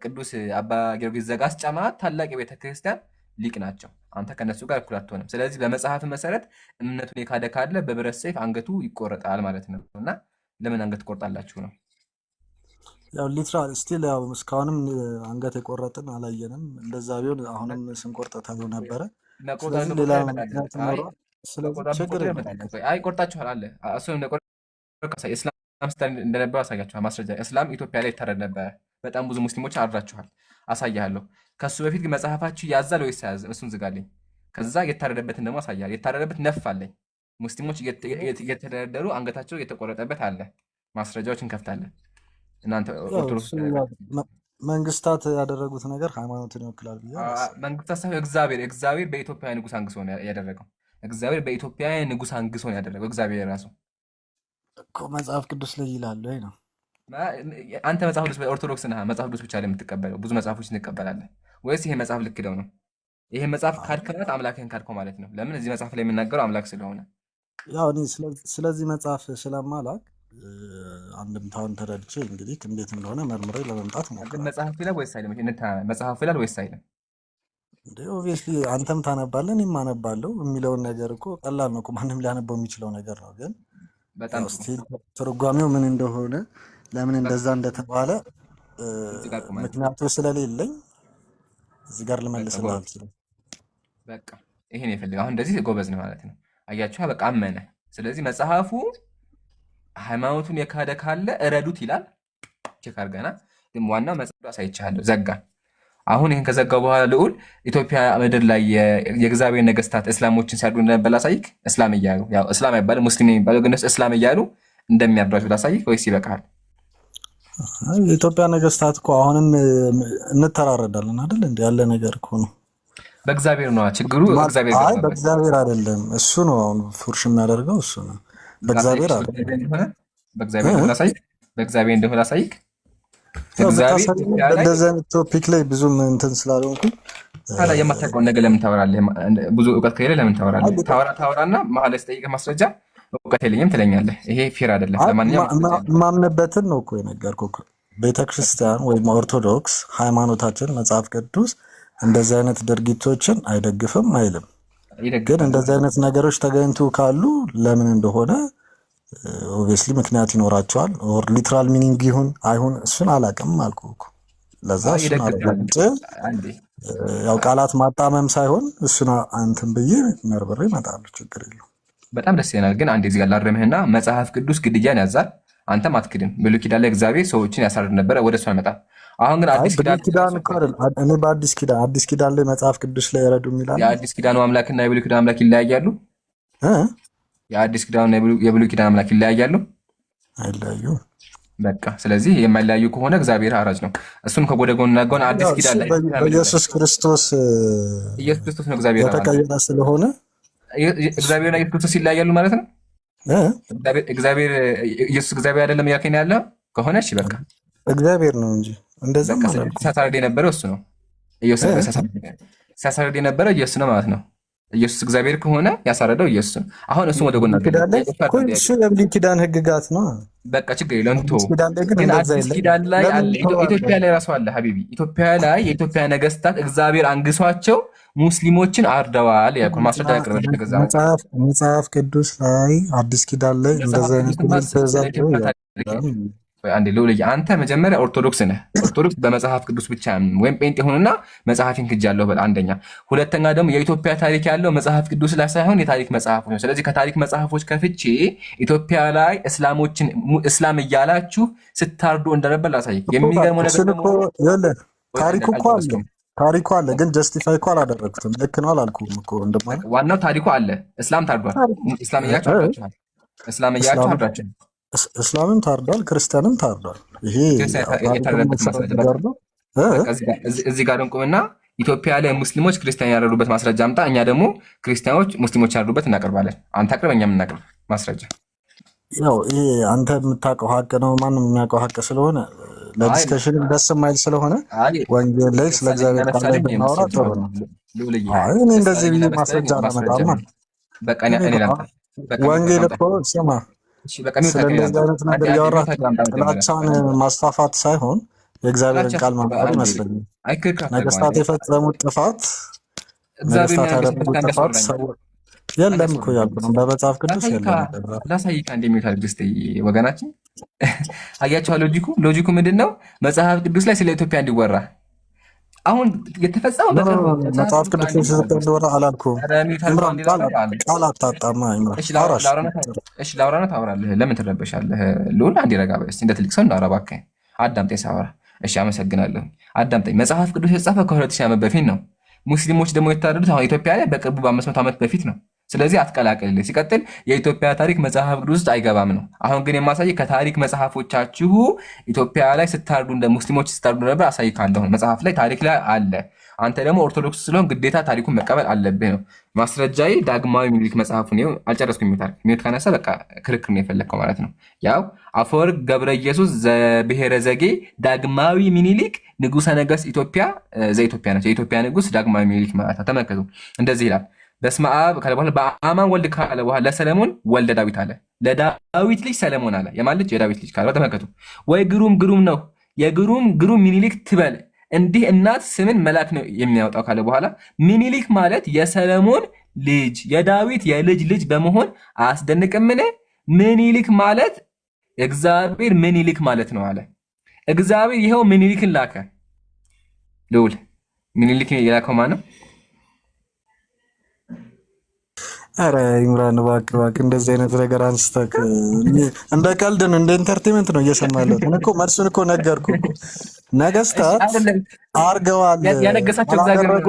ቅዱስ አባ ጊዮርጊስ ዘጋስጫ ማለት ታላቅ የቤተ ክርስቲያን ሊቅ ናቸው። አንተ ከነሱ ጋር እኩል አትሆንም። ስለዚህ በመጽሐፍ መሰረት እምነቱን የካደ ካለ በብረት ሰይፍ አንገቱ ይቆረጣል ማለት ነው። እና ለምን አንገት ትቆርጣላችሁ ነው?
ያው ሊትራል ስቲል ያው እስካሁንም አንገት የቆረጥን አላየንም። እንደዛ ቢሆን አሁንም ስንቆርጥ ተብሎ ነበረ። ስለዚህ ሌላ
ቆርጣችኋል አለ እስላም እንደነበረ አሳያችኋል። ማስረጃ እስላም ኢትዮጵያ ላይ ይታረድ ነበረ። በጣም ብዙ ሙስሊሞች አርዳችኋል፣ አሳያለሁ። ከሱ በፊት ግን መጽሐፋችሁ ያዛል ወይስ አያዝም? እሱን ዝጋልኝ። ከዛ የታረደበትን ደግሞ አሳያለሁ። የታረደበት ነፍ አለኝ። ሙስሊሞች እየተደረደሩ አንገታቸው የተቆረጠበት አለ። ማስረጃዎች እንከፍታለን። እናንተ
መንግስታት ያደረጉት ነገር ሃይማኖትን ይወክላል ብዬ
መንግስታት ሳይሆን እግዚአብሔር በኢትዮጵያ ንጉስ አንግሶ ነው ያደረገው። እግዚአብሔር በኢትዮጵያ ንጉስ አንግሶ ነው ያደረገው። እግዚአብሔር ራሱ
እኮ መጽሐፍ ቅዱስ ላይ ይላል ወይ ነው?
አንተ መጽሐፍ ቅዱስ ኦርቶዶክስ ነህ። መጽሐፍ ቅዱስ ብቻ ላይ የምትቀበለው ብዙ መጽሐፎች እንቀበላለን ወይስ ይሄ መጽሐፍ ልክደው ነው? ይሄ መጽሐፍ ካድከናት አምላክህን ካድከው ማለት ነው። ለምን? እዚህ መጽሐፍ ላይ የምናገረው አምላክ ስለሆነ።
ያው እኔ ስለዚህ መጽሐፍ ስለማላቅ አንድምታውን ተረድቼ እንግዲህ እንዴት እንደሆነ መርምሬ ለመምጣት ነው።
ግን መጽሐፍ ይላል ወይስ አይልም? መጽሐፍ ይላል ወይስ አይልም?
እንዴ ኦብቪየስሊ አንተም ታነባለህ እኔም አነባለሁ የሚለውን ነገር እኮ ቀላል ነው እኮ ማንም ሊያነበው የሚችለው ነገር ነው። ግን
በጣም
ትርጓሜው ምን እንደሆነ ለምን እንደዛ እንደተባለ ምክንያቱ ስለሌለኝ እዚህ ጋር ልመልስልህ አልችልም።
በቃ ይሄን የፈልግ አሁን እንደዚህ ጎበዝ ነው ማለት ነው። አያችሁ፣ በቃ አመነ። ስለዚህ መጽሐፉ ሃይማኖቱን የካደ ካለ እረዱት ይላል። ቼክ አድርገና ግን ዋናው መጽሐፍ አሳይቻለሁ። ዘጋ። አሁን ይሄን ከዘጋው በኋላ ልዑል ኢትዮጵያ ምድር ላይ የእግዚአብሔር ነገስታት እስላሞችን ሲያርዱ እንደነበር ላሳይክ። እስላም እያሉ ያው እስላም አይባልም ሙስሊም የሚባለው ግን እስላም እያሉ እንደሚያርዷቸው ላሳይክ ወይስ ይበቃል?
የኢትዮጵያ ነገስታት እኮ አሁንም እንተራረዳለን አይደል? እንደ ያለ ነገር እኮ ነው።
በእግዚአብሔር ነው ችግሩ።
በእግዚአብሔር አይደለም። እሱ ነው አሁን ፉርሽ የሚያደርገው እሱ ነው። በእግዚአብሔር እንደሆነ ላሳይክ። እንደዚህ አይነት ቶፒክ ላይ ብዙም እንትን ስላልሆንኩኝ
ታዲያ የማታውቀውን ነገር ለምን ታወራለህ? ብዙ እውቀት ከሌለ ለምን ታወራለህ? ታወራና መሀል ላይ ስጠይቅህ ማስረጃ እውቀት የለኝም ትለኛለህ። ይሄ ፌር አይደለም። ለማንኛውም
የማምንበትን ነው እኮ የነገርኩህ። ቤተክርስቲያን ወይም ኦርቶዶክስ ሃይማኖታችን መጽሐፍ ቅዱስ እንደዚህ አይነት ድርጊቶችን አይደግፍም አይልም። ግን እንደዚህ አይነት ነገሮች ተገኝቶ ካሉ ለምን እንደሆነ ኦብቪየስሊ ምክንያት ይኖራቸዋል። ኦር ሊትራል ሚኒንግ ይሁን አይሁን እሱን አላውቅም አልኩህ እኮ። ለዛ እሱን አረጋግጬ ያው ቃላት ማጣመም ሳይሆን እሱን አንተም ብዬ መርብሬ እመጣለሁ። ችግር የለውም።
በጣም ደስ ይላል። ግን አንዴ እዚህ ጋር ላርምህና መጽሐፍ ቅዱስ ግድያን ያዛል። አንተም አትክድም። ብሉይ ኪዳን ላይ እግዚአብሔር ሰዎችን ያሳርድ ነበረ። ወደ እሱ አይመጣም። አሁን ግን አዲስ ኪዳን
እኮ አይደል? እኔ በአዲስ ኪዳን ላይ መጽሐፍ ቅዱስ ላይ ረዱ የሚላል
የአዲስ ኪዳኑ አምላክና የብሉይ ኪዳን አምላክ ይለያያሉ? የአዲስ ኪዳንና የብሉይ ኪዳን አምላክ ይለያያሉ?
አይለያዩም።
በቃ ስለዚህ የማይለያዩ ከሆነ እግዚአብሔር አራጅ ነው። እሱን ከጎደ ጎን እናገውን አዲስ ኪዳን ላይ
ኢየሱስ ክርስቶስ
ነው እግዚአብሔር
የተቀየረ ስለሆነ
እግዚአብሔርና ኢየሱስ ክርስቶስ ይለያያሉ ማለት ነው። እግዚአብሔር ኢየሱስ እግዚአብሔር አይደለም ያከኝ ያለ ከሆነ እሺ በቃ
እግዚአብሔር ነው እንጂ እንደዛ ማለት
ሲያሳርድ የነበረው እሱ ነው። ኢየሱስ ሲያሳርድ የነበረው ኢየሱስ ነው ማለት ነው። ኢየሱስ እግዚአብሔር ከሆነ ያሳረደው ኢየሱስ ነው። አሁን እሱም ወደ ጎን አድርገን
እሱ የብሉይ ኪዳን ህግጋት ነው።
በቃ ችግር የለም እንቶ
አዲስ ኪዳን ላይ ግን
ግን
እንደዛ
አዲስ
የለም።
ኪዳን ላይ አለ።
ለምን
ኢትዮጵያ ላይ ራሱ አለ ሀቢቢ። ኢትዮጵያ ላይ የኢትዮጵያ ነገስታት እግዚአብሔር አንግሷቸው ሙስሊሞችን አርደዋል። ያልኩህ ማስረጃ ያቀርበልህ ከገዛ
መጽሐፍ ቅዱስ ላይ አዲስ ኪዳን ላይ እንደዛ አይነት ትእዛዝ
አንዴ ልውልይ። አንተ መጀመሪያ ኦርቶዶክስ ነህ። ኦርቶዶክስ በመጽሐፍ ቅዱስ ብቻ ወይም ጴንጤ ሆኑና መጽሐፊን ክጃለሁ በል አንደኛ። ሁለተኛ ደግሞ የኢትዮጵያ ታሪክ ያለው መጽሐፍ ቅዱስ ላይ ሳይሆን የታሪክ መጽሐፎች ነው። ስለዚህ ከታሪክ መጽሐፎች ከፍቼ ኢትዮጵያ ላይ እስላሞችን እስላም እያላችሁ ስታርዱ እንደነበር ላሳይ። የሚገርመው ነገር ደግሞ
ታሪኩ እኮ አለ፣ ታሪኩ አለ፣ ግን ጀስቲፋይ እኮ አላደረግኩትም። ልክ ነው አላልኩም እኮ እንደማለት።
ዋናው ታሪኩ አለ። እስላም ታርዷል። እስላም እያላችሁ አርዳችኋል። እስላም እያላችሁ አርዳችኋል።
እስላምም ታርዷል፣ ክርስቲያንም ታርዷል። ይሄ
እዚህ ጋር እንቁምና ኢትዮጵያ ላይ ሙስሊሞች ክርስቲያን ያረዱበት ማስረጃ አምጣ። እኛ ደግሞ ክርስቲያኖች ሙስሊሞች ያረዱበት እናቀርባለን። አንተ አቅርብ፣ እኛ የምናቀርብ ማስረጃ።
ያው ይሄ አንተ የምታውቀው ሀቅ ነው፣ ማንም የሚያውቀው ሀቅ ስለሆነ ለዲስከሽን ደስ የማይል ስለሆነ ወንጌል ላይ ስለ እግዚአብሔር ቃል ላይ ብናወራ ጥሩ ነው። እኔ እንደዚህ ብዬ ማስረጃ አላመጣም። ወንጌል እኮ ስማ ስለዚህ አይነት ነገር እያወራህ ጥላቻን ማስፋፋት ሳይሆን የእግዚአብሔርን ቃል ማንበብ ይመስለኛል። ነገስታት የፈጸሙት ጥፋት፣ ነገስታት ያደረጉት ጥፋት ሰዎች የለም እኮ ያልኩ ነው። በመጽሐፍ ቅዱስ የለም።
ላሳይካ እንደሚታል ግስት ወገናችን አያቸው። ሎጂኩ ምንድን ነው? መጽሐፍ ቅዱስ ላይ ስለ ኢትዮጵያ እንዲወራ አሁን የተፈጸመው
መጽሐፍ ቅዱስ ሲወራ አላልኩም። ቃል አታጣማ።
እሺ ላውራና ታወራለህ። ለምን ትረበሻለህ? ልውል አንድ ረጋ በስ እንደ ትልቅ ሰው እንዳወራ እባክህ አዳምጠኝ ሳወራ። እሺ አመሰግናለሁ። አዳምጠኝ። መጽሐፍ ቅዱስ የተጻፈው ከ2000 ዓመት በፊት ነው። ሙስሊሞች ደግሞ የታረዱት አሁን ኢትዮጵያ ላይ በቅርቡ በ500 ዓመት በፊት ነው። ስለዚህ አትቀላቀልልህ። ሲቀጥል የኢትዮጵያ ታሪክ መጽሐፍ ቅዱስ ውስጥ አይገባም ነው። አሁን ግን የማሳይ ከታሪክ መጽሐፎቻችሁ ኢትዮጵያ ላይ ስታርዱ እንደ ሙስሊሞች ስታርዱ ነበር አሳይካለሁ። መጽሐፍ ላይ ታሪክ ላይ አለ። አንተ ደግሞ ኦርቶዶክስ ስለሆን ግዴታ ታሪኩን መቀበል አለብህ ነው ማስረጃዬ። ዳግማዊ ሚኒሊክ መጽሐፉን ይኸው አልጨረስኩም። ታሪክ ሚዩት ካነሳ በቃ ክርክር ነው የፈለግከው ማለት ነው። ያው አፈወርቅ ገብረ ኢየሱስ ዘብሔረ ዘጌ ዳግማዊ ሚኒሊክ ንጉሠ ነገሥት ኢትዮጵያ ዘኢትዮጵያ ናቸው። የኢትዮጵያ ንጉሥ ዳግማዊ ሚኒሊክ ማለት ነው። ተመልከቱ፣ እንደዚህ ይላል። በስመ አብ ካለ በኋላ በአማን ወልድ ካለ በኋላ ለሰለሞን ወልደ ዳዊት አለ። ለዳዊት ልጅ ሰለሞን አለ። የማን ልጅ? የዳዊት ልጅ ካለ ተመልከቱ። ወይ ግሩም ግሩም ነው የግሩም ሚኒሊክ ትበል እንዲህ እናት ስምን መልአክ ነው የሚያወጣው ካለ በኋላ ሚኒሊክ ማለት የሰለሞን ልጅ የዳዊት የልጅ ልጅ በመሆን አያስደንቅምን? ሚኒሊክ ማለት እግዚአብሔር ሚኒሊክ ማለት ነው አለ። እግዚአብሔር ይኸው ሚኒሊክን ላከ። ልውል ሚኒሊክን የላከው ማን ነው?
አረ ኢምራን እባክህ እንደዚህ አይነት ነገር አንስተህ እንደ ቀልድ ነው እንደ ኢንተርቴንመንት ነው እየሰማለሁ። እኮ መልሱን እኮ ነገርኩህ እኮ ነገስታት አርገዋል።
ያነገሳቸው እግዚአብሔር ነው።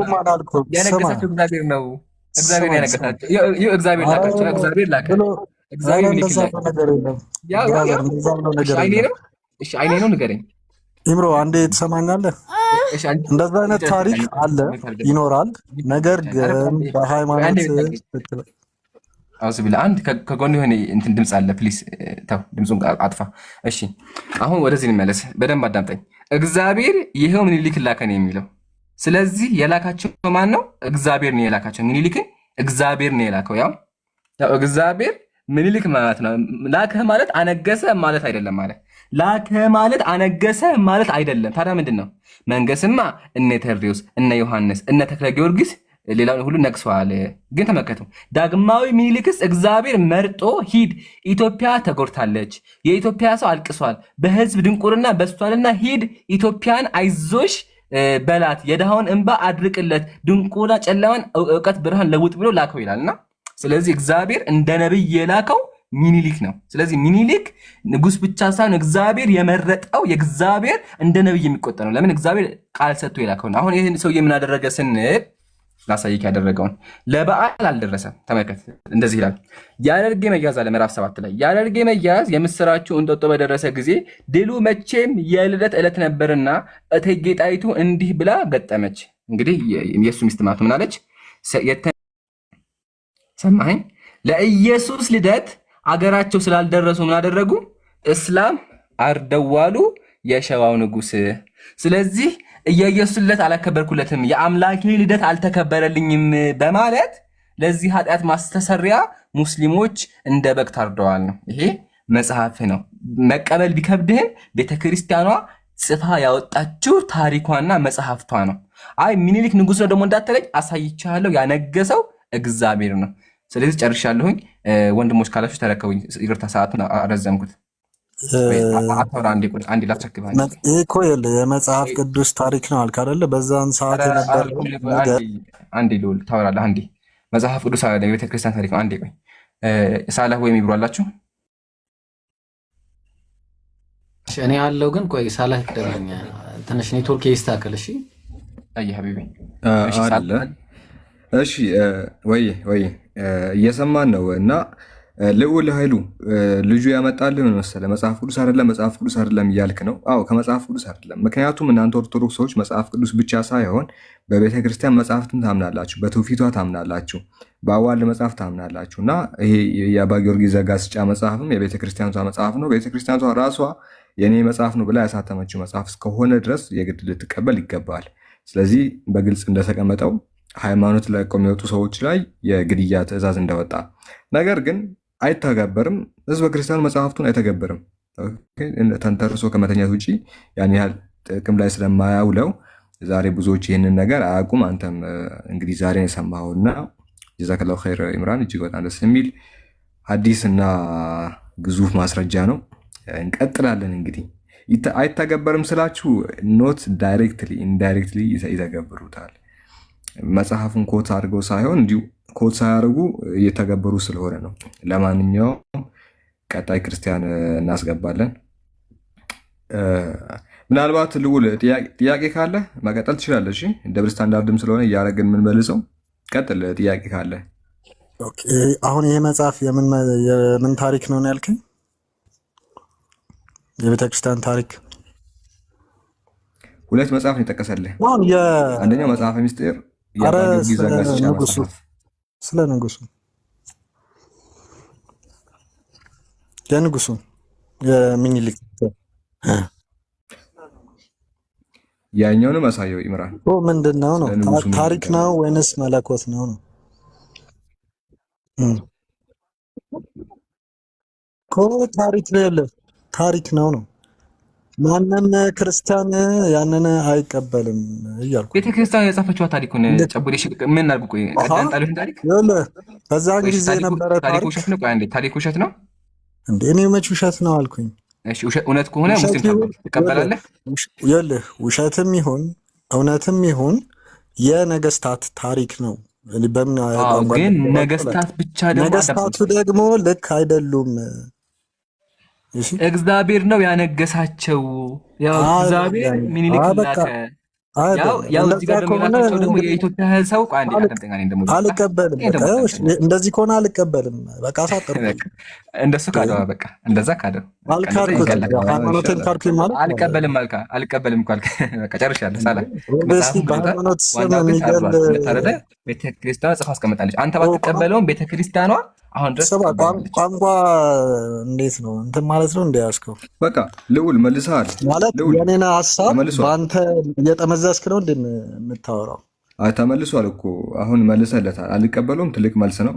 ያነገሳቸው እግዚአብሔር ነው። እግዚአብሔር ያነገሳቸው እግዚአብሔር ላካቸው። እግዚአብሔር ላከ። እግዚአብሔር ሚኒሊክ እሺ አይኔ ነው ንገረኝ
ኢምሮ አንዴ ትሰማኛለህ? እንደዛ አይነት ታሪክ አለ ይኖራል። ነገር ግን በሃይማኖት
አውዝ ቢላ አንድ ከጎን የሆነ እንትን ድምፅ አለ። ፕሊስ ተው ድምፁን አጥፋ። እሺ አሁን ወደዚህ እንመለስ። በደንብ አዳምጠኝ። እግዚአብሔር ይሄው ሚኒሊክ ላከ ነው የሚለው። ስለዚህ የላካቸው ማን ነው? እግዚአብሔር ነው የላካቸው። ሚኒሊክን እግዚአብሔር ነው የላከው። ያው እግዚአብሔር ሚኒሊክ ማለት ነው። ላከህ ማለት አነገሰ ማለት አይደለም ማለት ላከ ማለት አነገሰ ማለት አይደለም። ታዲያ ምንድን ነው? መንገስማ እነ ቴዎድሮስ እነ ዮሐንስ እነ ተክለ ጊዮርጊስ ሌላውን ሁሉ ነግሰዋል። ግን ተመከቱ፣ ዳግማዊ ሚኒሊክስ እግዚአብሔር መርጦ ሂድ፣ ኢትዮጵያ ተጎድታለች፣ የኢትዮጵያ ሰው አልቅሷል፣ በህዝብ ድንቁርና በስቷልና ሂድ ኢትዮጵያን አይዞሽ በላት፣ የድሃውን እንባ አድርቅለት፣ ድንቁርና ጨለማን እውቀት ብርሃን ለውጥ ብሎ ላከው ይላልና ስለዚህ እግዚአብሔር እንደ ነብይ የላከው ሚኒሊክ ነው። ስለዚህ ሚኒሊክ ንጉስ ብቻ ሳይሆን እግዚአብሔር የመረጠው የእግዚአብሔር እንደ ነብይ የሚቆጠር ነው። ለምን? እግዚአብሔር ቃል ሰጥቶ የላከው ነው። አሁን ይህን ሰውዬ ምን አደረገ ስንል ላሳይክ ያደረገውን ለበዓል አልደረሰም። ተመልከት፣ እንደዚህ ይላል። ያደርጌ መያዝ አለ ምዕራፍ 7 ላይ ያደርጌ መያዝ የምስራችሁ እንጦጦ በደረሰ ጊዜ ድሉ መቼም የልደት ዕለት ነበርና እቴጌ ጣይቱ እንዲህ ብላ ገጠመች። እንግዲህ የእሱ ሚስት ማለት ምን አለች? ሰማኸኝ? ለኢየሱስ ልደት አገራቸው ስላልደረሱ ምን አደረጉ? እስላም አርደዋሉ የሸዋው ንጉስ። ስለዚህ የኢየሱስ ልደት አላከበርኩለትም፣ የአምላኬ ልደት አልተከበረልኝም በማለት ለዚህ ኃጢአት ማስተሰሪያ ሙስሊሞች እንደ በግ ታርደዋል ነው። ይሄ መጽሐፍ ነው። መቀበል ቢከብድህም ቤተክርስቲያኗ ጽፋ ያወጣችው ታሪኳና መጽሐፍቷ ነው። አይ ሚኒሊክ ንጉስ ነው ደግሞ እንዳትለኝ፣ አሳይቻለሁ። ያነገሰው እግዚአብሔር ነው። ስለዚህ ጨርሻለሁኝ። ወንድሞች ካላችሁ ተረከቡኝ። ይቅርታ ሰዓቱን አረዘምኩት። አታውራ አንዴ ላስረክብህ።
ይህ እኮ የመጽሐፍ ቅዱስ ታሪክ ነው አልክ አይደለ? በዛን ሰዓት የነበረ
አንዴ ልውል ታወራለህ። አንዴ መጽሐፍ ቅዱስ አለ የቤተክርስቲያን ታሪክ ነው። አንዴ ቆይ። ሳላህ ወይም ይብሩ አላችሁ?
እኔ ያለው ግን ቆይ ሳላህ ይቅደምልኝ፣ ትንሽ ኔትወርክ ይስተካከል። እሺ
አይ ሀቢቢ
አለ። እሺ ወይ እየሰማን ነው። እና ልዑል ኃይሉ ልጁ ያመጣልህ ምን መሰለህ? መጽሐፍ ቅዱስ አይደለም እያልክ ነው። አዎ ከመጽሐፍ ቅዱስ አይደለም። ምክንያቱም እናንተ ኦርቶዶክሶች መጽሐፍ ቅዱስ ብቻ ሳይሆን በቤተ ክርስቲያን መጽሐፍትም ታምናላችሁ፣ በትውፊቷ ታምናላችሁ፣ በአዋልድ መጽሐፍ ታምናላችሁ። እና ይሄ የአባ ጊዮርጊስ ዘጋስጫ መጽሐፍም የቤተ ክርስቲያኗ መጽሐፍ ነው። ቤተ ክርስቲያኗ ራሷ የኔ መጽሐፍ ነው ብላ ያሳተመችው መጽሐፍ እስከሆነ ድረስ የግድ ልትቀበል ይገባል። ስለዚህ በግልጽ እንደተቀመጠው ሃይማኖት ለቀው የሚወጡ ሰዎች ላይ የግድያ ትእዛዝ እንደወጣ፣ ነገር ግን አይተገበርም። ህዝበ ክርስቲያኑ መጽሐፍቱን አይተገብርም። ተንተርሶ ከመተኛት ውጭ ያን ያህል ጥቅም ላይ ስለማያውለው ዛሬ ብዙዎች ይህንን ነገር አያውቁም። አንተም እንግዲህ ዛሬ የሰማኸውና ጀዛከላሁ ኸይር ኢምራን፣ እጅግ በጣም ደስ የሚል አዲስ እና ግዙፍ ማስረጃ ነው። እንቀጥላለን። እንግዲህ አይተገበርም ስላችሁ ኖት ዳይሬክትሊ ኢንዳይሬክትሊ ይተገብሩታል። መጽሐፉን ኮት አድርገው ሳይሆን እንዲሁ ኮት ሳያደርጉ እየተገበሩ ስለሆነ ነው። ለማንኛውም ቀጣይ ክርስቲያን እናስገባለን። ምናልባት ልውል ጥያቄ ካለ መቀጠል ትችላለሽ። ደብል ስታንዳርድም ስለሆነ እያደረግን የምንመልሰው ቀጥል። ጥያቄ ካለ
አሁን ይሄ መጽሐፍ የምን ታሪክ ነው ያልከኝ? የቤተክርስቲያን ታሪክ
ሁለት መጽሐፍ ነው የጠቀሰልህ። አንደኛው መጽሐፈ ምስጢር
ስለ ንጉሱ የንጉሱ የሚኒሊክ
ያኛውንም አሳየው ኢምራን።
ምንድን ነው ታሪክ ነው ወይንስ መለኮት ነው? ታሪክ ነው ታሪክ ነው። ማንም ክርስቲያን ያንን አይቀበልም እያልኩ
ቤተክርስቲያን የጻፈችው ታሪኩን ጨቡዴ ምን አድርጉ? ቆይ ቀዳንጣሉን ታሪክ
በዛን ጊዜ የነበረ
ታሪክ ውሸት ነው። ቆይ አንዴ ታሪክ ውሸት ነው
እንዴ? እኔ መች ውሸት ነው አልኩኝ?
እሺ እውነት ከሆነ ሙስሊም ትቀበላለህ?
ውሸትም ይሁን እውነትም ይሁን የነገስታት ታሪክ ነው። በምን
ግን ነገስታት ብቻ ደግሞ
ነገስታቱ ደግሞ ልክ አይደሉም።
እግዚአብሔር ነው ያነገሳቸው። ያው እግዚአብሔር ሚኒሊክ ላከ። ያው እዚህ ጋር ደግሞ የኢትዮጵያ ሰው አንዴ አቀንተኛ ነኝ ደግሞ
አልቀበልም። እንደዚህ ከሆነ አልቀበልም። በቃ ሳጥሩ
እንደሱ ካደው በቃ እንደዛ ካደው
ሃይማኖትን ካርኩኝ ማለት
አልቀበልም ካልክ በቃ ጨርሻለሁ። ሰላም
በሃይማኖት ስም የሚገል
ቤተክርስቲያን ጽፋ አስቀምጣለች። አንተ ባትቀበለውም ቤተክርስቲያኗ አሁን ድረስ
ቋንቋ እንዴት ነው እንትን ማለት ነው እንደያዝከው
በቃ ልዑል መልሰሃል
ማለት የኔን ሀሳብ በአንተ እየጠመዘዝክ ነው እንደምታወራው።
ተመልሷል እኮ አሁን መልሰለታል። አልቀበለውም ትልቅ መልስ ነው።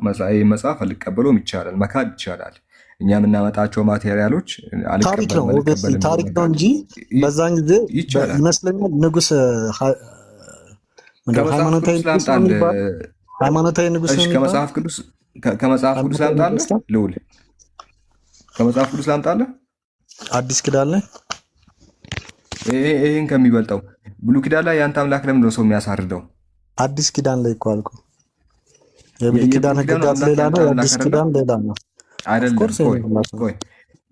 መጽሐፍ አልቀበለውም ይቻላል፣ መካድ ይቻላል። እኛ የምናመጣቸው ማቴሪያሎች
ታሪክ ነው እንጂ በዛን ጊዜ ይመስለኛል ንጉስ ሃይማኖታዊ ንጉስ
ከመጽሐፍ ቅዱስ ላምጣልህ ልዑል፣ ከመጽሐፍ ቅዱስ ላምጣልህ።
አዲስ ኪዳን ላይ
ይሄን ከሚበልጠው ብሉይ ኪዳን ላይ የአንተ አምላክ ለምንድን ነው ሰው የሚያሳርደው?
አዲስ ኪዳን ላይ እኮ አልኩህ። የብሉይ ኪዳን ሕግጋት ሌላ ነው፣ የአዲስ ኪዳን ሌላ ነው።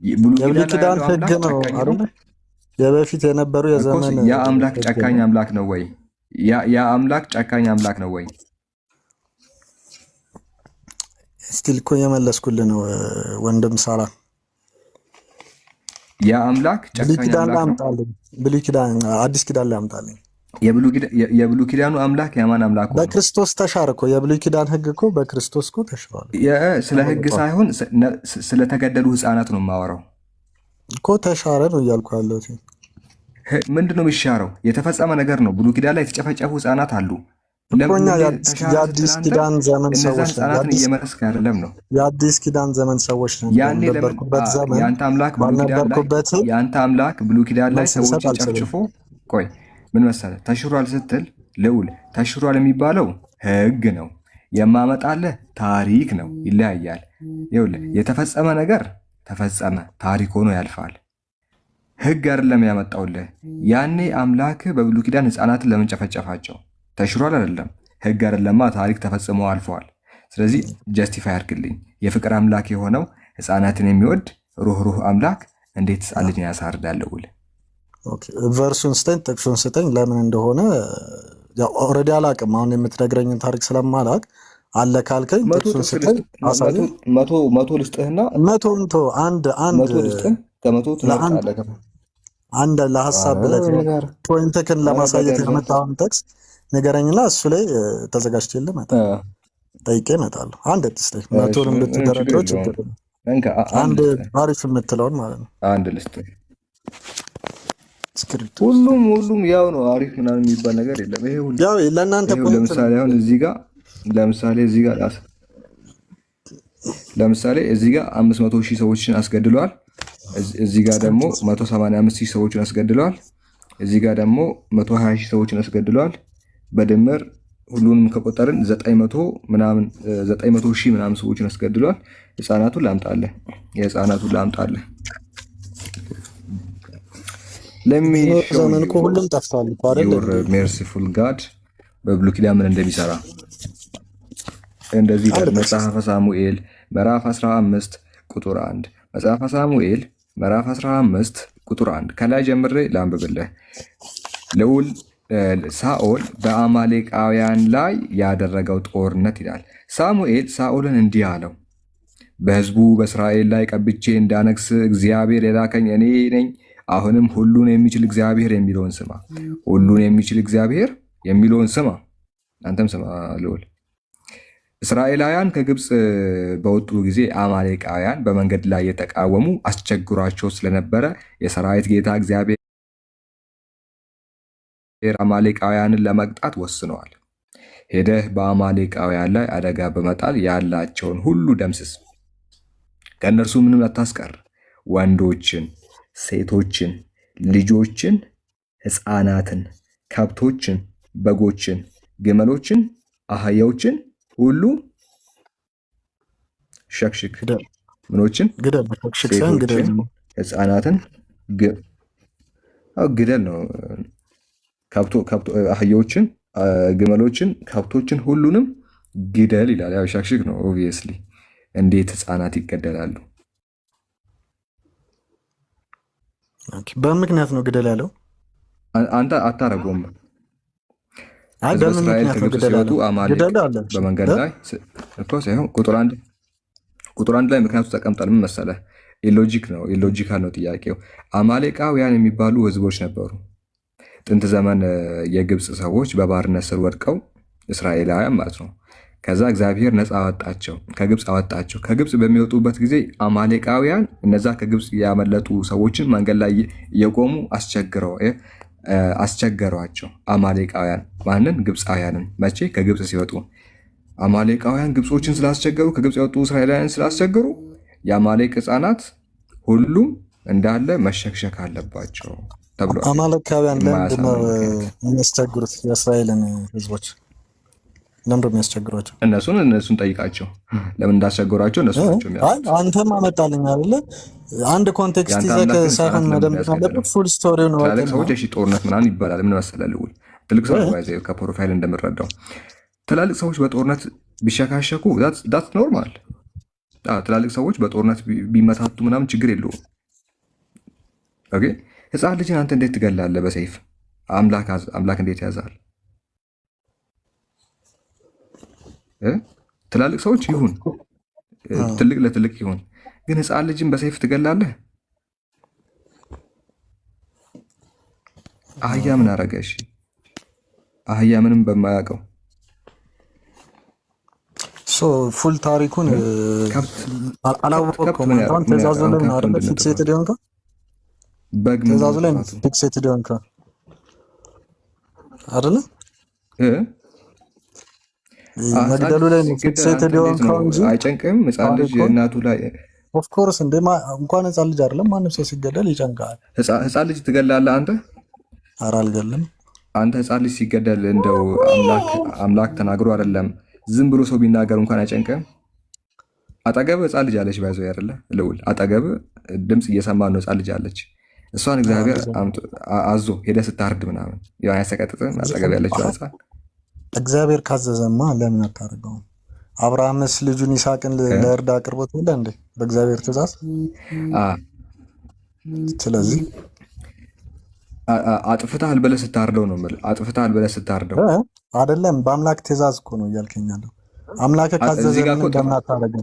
የብሉይ ኪዳን ሕግ ነው አይደል? የበፊት የነበሩ የዘመን
ያ አምላክ ጨካኝ አምላክ ነው ወይ? ያ አምላክ ጨካኝ አምላክ ነው ወይ?
ስቲል እኮ የመለስኩልህ ነው ወንድም ሳራ።
ያ አምላክ ጨካኝ አምላክ ነው።
ብሉይ ኪዳን አዲስ ኪዳን ላይ አምጣልኝ።
የብሉይ ኪዳኑ አምላክ የማን አምላክ ነው?
በክርስቶስ ተሻረ እኮ የብሉይ ኪዳን ሕግ እኮ በክርስቶስ እኮ ተሽሯል።
ስለ ሕግ ሳይሆን ስለተገደሉ ሕፃናት ነው የማወራው
እኮ። ተሻረ ነው እያልኩ ያለሁት።
ምንድን ነው የሚሻረው? የተፈጸመ ነገር ነው። ብሉይ ኪዳን ላይ የተጨፈጨፉ ሕፃናት አሉ።
እኮኛ የአዲስ ኪዳን ዘመን ሰዎች
ህፃናትን እየመረስክ አይደለም ነው።
የአዲስ ኪዳን ዘመን ሰዎች ነው።
ያኔ
ባልነበርኩበት ዘመን
ያንተ አምላክ ብሉይ ኪዳን ላይ ሰዎችን ጨፍጭፎ ቆይ ምን መሰለህ ተሽሯል ስትል ልዑል ተሽሯል የሚባለው ህግ ነው። የማመጣልህ ታሪክ ነው። ይለያያል። ይኸውልህ የተፈጸመ ነገር ተፈጸመ፣ ታሪክ ሆኖ ያልፋል። ህግ አይደለም ያመጣውልህ። ያኔ አምላክ በብሉይ ኪዳን ህፃናትን ለምን ጨፈጨፋቸው? ተሽሯል አይደለም፣ ህግ አይደለማ፣ ታሪክ ተፈጽሞ አልፈዋል። ስለዚህ ጀስቲፋይ አድርግልኝ። የፍቅር አምላክ የሆነው ህፃናትን የሚወድ ሩህሩህ አምላክ እንዴት ህፃን ልጅን ያሳርዳል? ልዑል
ቨርሱን ስጠኝ፣ ጥቅሱን ስጠኝ። ለምን እንደሆነ ኦልሬዲ አላቅም። አሁን የምትነግረኝን ታሪክ ስለማላቅ አለ ካልከኝ ጥቅሱን ስጠኝ፣ አሳየኝ።
መቶ ልስጥህና
አንድ ለሀሳብ ብለህ ፖይንትክን ለማሳየት የመጣውን ጥቅስ ንገረኝና እሱ ላይ ተዘጋጅቼልህ እመጣለሁ። ጠይቄ እመጣለሁ። አንድ ጥቅስ መቶንም ብትደረድረው ችግር አንድ አሪፍ የምትለውን ማለት ነው።
አንድ ልስጥህ። ሁሉም ያው ነው። አሪፍ ምናምን የሚባል ነገር የለም። ይሄ ሁሉ
ያው ለእናንተ
ለምሳሌ አሁን እዚህ ጋር 500,000 ሰዎችን አስገድለዋል። እዚህ ጋር ደግሞ 185,000 ሰዎችን አስገድለዋል። እዚህ ጋር ደግሞ 120,000 ሰዎችን አስገድለዋል። በድምር ሁሉንም ከቆጠርን 900,000 ምናምን ሰዎችን አስገድለዋል። ህፃናቱን ላምጣለህ
ዘመን እኮ ሁሉም ጠፍቷል እኮ አይደል?
ሜርሲፉል ጋድ በብሉይ ኪዳን ምን እንደሚሰራ እንደዚህ መጽሐፈ ሳሙኤል ምዕራፍ 15 ቁጥር 1 መጽሐፈ ሳሙኤል ምዕራፍ 15 ቁጥር 1 ከላይ ጀምሬ ላንብብልህ። ልዑል ሳኦል በአማሌቃውያን ላይ ያደረገው ጦርነት ይላል። ሳሙኤል ሳኦልን እንዲህ አለው፣ በህዝቡ በእስራኤል ላይ ቀብቼ እንዳነግስ እግዚአብሔር የላከኝ እኔ ነኝ። አሁንም ሁሉን የሚችል እግዚአብሔር የሚለውን ስማ። ሁሉን የሚችል እግዚአብሔር የሚለውን ስማ። አንተም ስማ ልዑል። እስራኤላውያን ከግብፅ በወጡ ጊዜ አማሌቃውያን በመንገድ ላይ የተቃወሙ አስቸግሯቸው ስለነበረ የሰራዊት ጌታ እግዚአብሔር አማሌቃውያንን ለመቅጣት ወስነዋል። ሄደህ በአማሌቃውያን ላይ አደጋ በመጣል ያላቸውን ሁሉ ደምስስ፣ ከእነርሱ ምንም አታስቀር። ወንዶችን፣ ሴቶችን፣ ልጆችን፣ ህፃናትን፣ ከብቶችን፣ በጎችን፣ ግመሎችን፣ አህያዎችን ሁሉ ሸክሽክ። ምኖችን? ሴቶችን፣ ህፃናትን ግደል ነው። አህያዎችን፣ ግመሎችን፣ ከብቶችን ሁሉንም ግደል ይላል። ያው ሸክሽክ ነው። ኦብቪየስሊ እንዴት ህፃናት ይገደላሉ?
በምክንያት ነው ግደል ያለው።
አንተ አታረገውም። እስራኤል ከግብፅ ሲወጡ አማሌቅ በመንገድ ላይ እኮ ሳይሆን ቁጥር አንድ ላይ ምክንያቱ ተቀምጧል። ምን መሰለህ? ኢሎጂካል ነው ጥያቄው። አማሌቃውያን የሚባሉ ህዝቦች ነበሩ። ጥንት ዘመን የግብፅ ሰዎች በባርነት ስር ወድቀው እስራኤላውያን ማለት ነው። ከዛ እግዚአብሔር ነፃ አወጣቸው፣ ከግብፅ አወጣቸው። ከግብፅ በሚወጡበት ጊዜ አማሌቃውያን እነዛ ከግብፅ ያመለጡ ሰዎችን መንገድ ላይ እየቆሙ አስቸገሯቸው። አማሌቃውያን ማንን? ግብፃውያንን። መቼ? ከግብፅ ሲወጡ። አማሌቃውያን ግብፆችን ስላስቸገሩ፣ ከግብፅ የወጡ እስራኤላውያን ስላስቸገሩ የአማሌቅ ህፃናት ሁሉም እንዳለ መሸክሸክ አለባቸው ተብሏል።
አማሌቃውያን ለምንድን ነው የሚያስቸግሩት? የእስራኤልን ህዝቦች ለምንድን ነው የሚያስቸግሯቸው?
እነሱን ጠይቃቸው ለምን እንዳስቸገሯቸው። እነሱ ናቸው የሚያውቁት።
አንተም አመጣልኝ አይደለ? አንድ ኮንቴክስት ይዘህ ሳይሆን መደምደም አለበት። ፉል ስቶሪ ነው።
ትላልቅ ሰዎች እሺ ጦርነት ምናምን ይባላል። ምን መሰለህ ልዑል፣ ትልቅ ሰው ከፕሮፋይል እንደምረዳው ትላልቅ ሰዎች በጦርነት ቢሸካሸኩ ዳት ኖርማል። ትላልቅ ሰዎች በጦርነት ቢመታቱ ምናምን ችግር የለውም። ኦኬ፣ ህፃን ልጅን አንተ እንዴት ትገላለህ በሰይፍ? አምላክ እንዴት ያዛል? ትላልቅ ሰዎች ይሁን ትልቅ ለትልቅ ይሁን፣ ግን ህፃን ልጅን በሰይፍ ትገላለህ? አህያ ምን አረገ? እሺ አህያ ምንም በማያውቀው
ፉል ታሪኩን አላወቅኩም። ትእዛዙ ላይ አይደለ ፊክሴትድ ሆንከ? ትእዛዙ ላይ ፊክሴትድ ሆንከ አይደለ? መግደሉ ላይ ፊክሴትድ የሆንከው እንጂ
አይጨንቅም? ህፃን ልጅ እናቱ ላይ
ኦፍ ኮርስ እንደ እንኳን ህፃን ልጅ አይደለም ማንም ሰው ሲገደል ይጨንቃል።
ህፃን ልጅ ትገላለህ አንተ?
ኧረ አልገልም።
አንተ ህፃን ልጅ ሲገደል እንደው አምላክ ተናግሮ አይደለም ዝም ብሎ ሰው ቢናገር እንኳን አይጨንቅም? አጠገብ ህፃን ልጅ አለች ባይዘው አይደለ ልውል አጠገብ ድምፅ እየሰማ ነው ህፃን ልጅ አለች። እሷን እግዚአብሔር አዞ ሄደ ስታርድ ምናምን ያው አያሰቀጥጥም? አጠገብ ያለችው ህፃን
እግዚአብሔር ካዘዘማ ለምን አታደርገውም? አብርሃምስ ልጁን ይስሐቅን ለእርድ አቅርቦት ይለ እንዴ በእግዚአብሔር ትእዛዝ። ስለዚህ
አጥፍተሃል ብለህ ስታርደው ነው የምልህ። አጥፍተሃል ብለህ ስታርደው
አይደለም በአምላክ ትእዛዝ እኮ ነው እያልከኛለሁ። አምላክ ካዘዘ ለምን አታደርገው?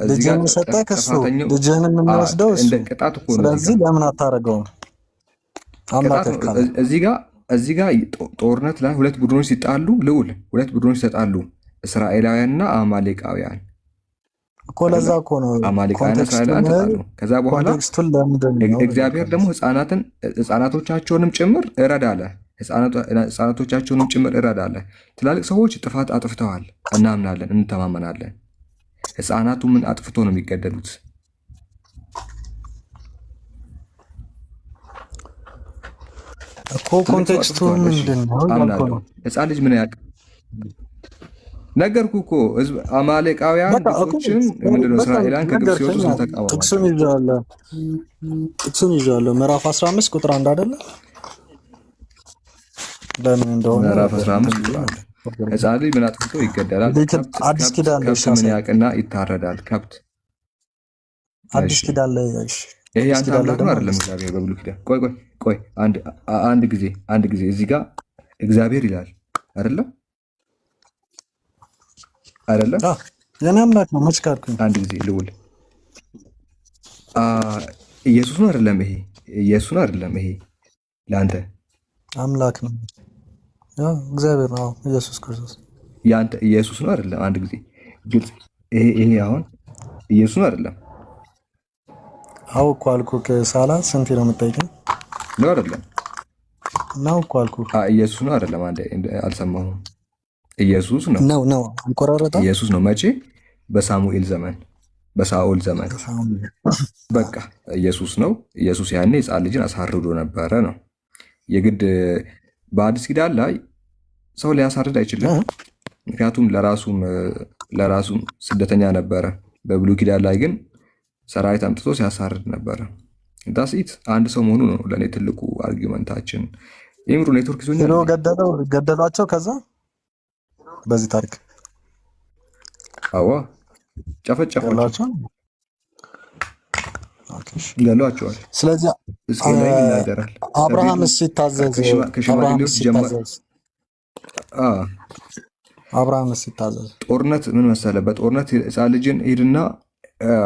ልጅህን ሰጠህ ከሱ ልጅህን የሚወስደው እሱ። ስለዚህ ለምን አታደርገውም? አምላክ ካለ
እዚህ ጋር ጦርነት ላይ ሁለት ቡድኖች ሲጣሉ ልዑል ሁለት ቡድኖች ሲጣሉ እስራኤላውያንና አማሌቃውያን
እኮ ለዛ እኮ ነው
አማሌቃውያን እስራኤላውያን ተጣሉ። ከዛ በኋላ እግዚአብሔር ደግሞ ህፃናቶቻቸውንም ጭምር እረዳለ ህፃናቶቻቸውንም ጭምር እረዳለ። ትላልቅ ሰዎች ጥፋት አጥፍተዋል እናምናለን፣ እንተማመናለን። ህፃናቱ ምን አጥፍቶ ነው የሚገደሉት?
እኮ ኮንቴክስቱ ምንድን ነው?
ህፃን ልጅ ምን ያውቅ? ነገርኩ እኮ አማሌቃውያን ግብጾችን ምንድነው እስራኤላውያን ከግብጽ ሲወጡ ተቃወሙ።
ጥቅሱን ይዤዋለሁ ምዕራፍ 15 ቁጥር 1 አይደለ? ለምን እንደሆነ
ምዕራፍ 15 ቁጥር 1 ህፃን ልጅ ምን አጥፍቶ ይገደላል?
አዲስ ኪዳን ላይ
ምን ያውቅና ይታረዳል? ከብት
አዲስ ኪዳን ላይ
ይሄ አንተ አምላክ ነው አይደለም? እግዚአብሔር በብሉይ ኪዳን ቆይ አንድ ጊዜ እዚህ ጋር እግዚአብሔር ይላል አይደለም?
የኔ አምላክ ነው መች ካድኩኝ?
አንድ ጊዜ ልውል ኢየሱስ ነው አይደለም? ይሄ ኢየሱስ ነው አይደለም? ይሄ ለአንተ
አምላክ ነው እግዚአብሔር ነው ኢየሱስ ክርስቶስ
ያንተ ኢየሱስ ነው አይደለም? አንድ ጊዜ ግልጽ ይሄ አሁን ኢየሱስ ነው አይደለም?
አው እኮ አልኩህ። ሳላ ስንት ነው የምጠይቀኝ?
ነው አይደለም?
ነው እኮ አልኩህ።
ኢየሱስ ነው አይደለም? አንዴ አልሰማሁም። ኢየሱስ ነው
ነው አንቆራረጣ
ኢየሱስ ነው። መቼ? በሳሙኤል ዘመን በሳኦል ዘመን በቃ ኢየሱስ ነው። ኢየሱስ ያኔ ሕፃን ልጅን አሳርዶ ነበረ ነው። የግድ በአዲስ ኪዳን ላይ ሰው ሊያሳርድ አይችልም። ምክንያቱም ለራሱም ስደተኛ ነበረ። በብሉይ ኪዳን ላይ ግን ሰራዊት አምጥቶ ሲያሳርድ ነበረ። ዳሲት አንድ ሰው መሆኑ ነው ለእኔ ትልቁ አርጊመንታችን። የምሩ ኔትወርክ ይዞኛል።
ገደሏቸው ከዛ በዚህ ታሪክ
ጨፈጨፏቸው፣ ገሏቸዋል።
ስለዚህ አብርሃም ሲታዘዝ
ጦርነት ምን መሰለ፣ በጦርነት ሕፃን ልጅን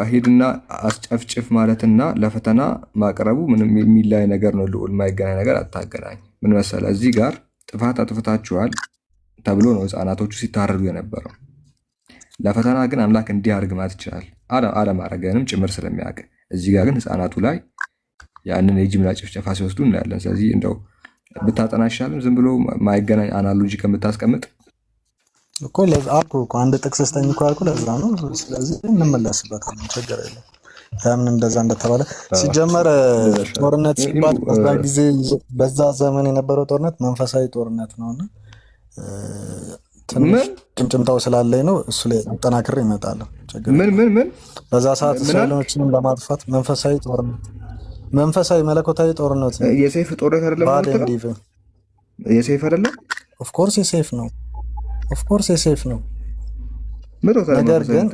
ሂድና አስጨፍጭፍ ማለትና ለፈተና ማቅረቡ ምንም የሚላይ ነገር ነው። ልዑል የማይገናኝ ነገር አታገናኝ። ምን መሰለ፣ እዚህ ጋር ጥፋት አጥፍታችኋል ተብሎ ነው ህፃናቶቹ ሲታረዱ የነበረው። ለፈተና ግን አምላክ እንዲያርግ ማለት ይችላል፣ አለማድረግንም ጭምር ስለሚያውቅ። እዚህ ጋር ግን ህፃናቱ ላይ ያንን የጅምላ ጭፍጨፋ ሲወስዱ እናያለን። ስለዚህ እንደው ብታጠና ይሻልም፣ ዝም ብሎ ማይገናኝ አናሎጂ ከምታስቀምጥ
እኮ አንድ ጥቅስ ስጠኝ እኮ ያልኩህ ለዛ ነው። ስለዚህ እንመለስበታለን፣ ችግር የለም። ለምን እንደዛ እንደተባለ ሲጀመር ጦርነት ሲባል በዛ ጊዜ በዛ ዘመን የነበረው ጦርነት መንፈሳዊ ጦርነት ነውና ትንሽ ጭምጭምታው ስላለኝ ነው። እሱ ላይ አጠናክሬ እመጣለሁ።
ምን
በዛ ሰዓት እስራኤሎችንም ለማጥፋት መንፈሳዊ መለኮታዊ ጦርነት ነው።
የሰይፍ ጦርነት አይደለም ማለት ነው። የሰይፍ አይደለም።
ኦፍ ኮርስ የሰይፍ ነው። የሰይፍ ነው። ነገር ግን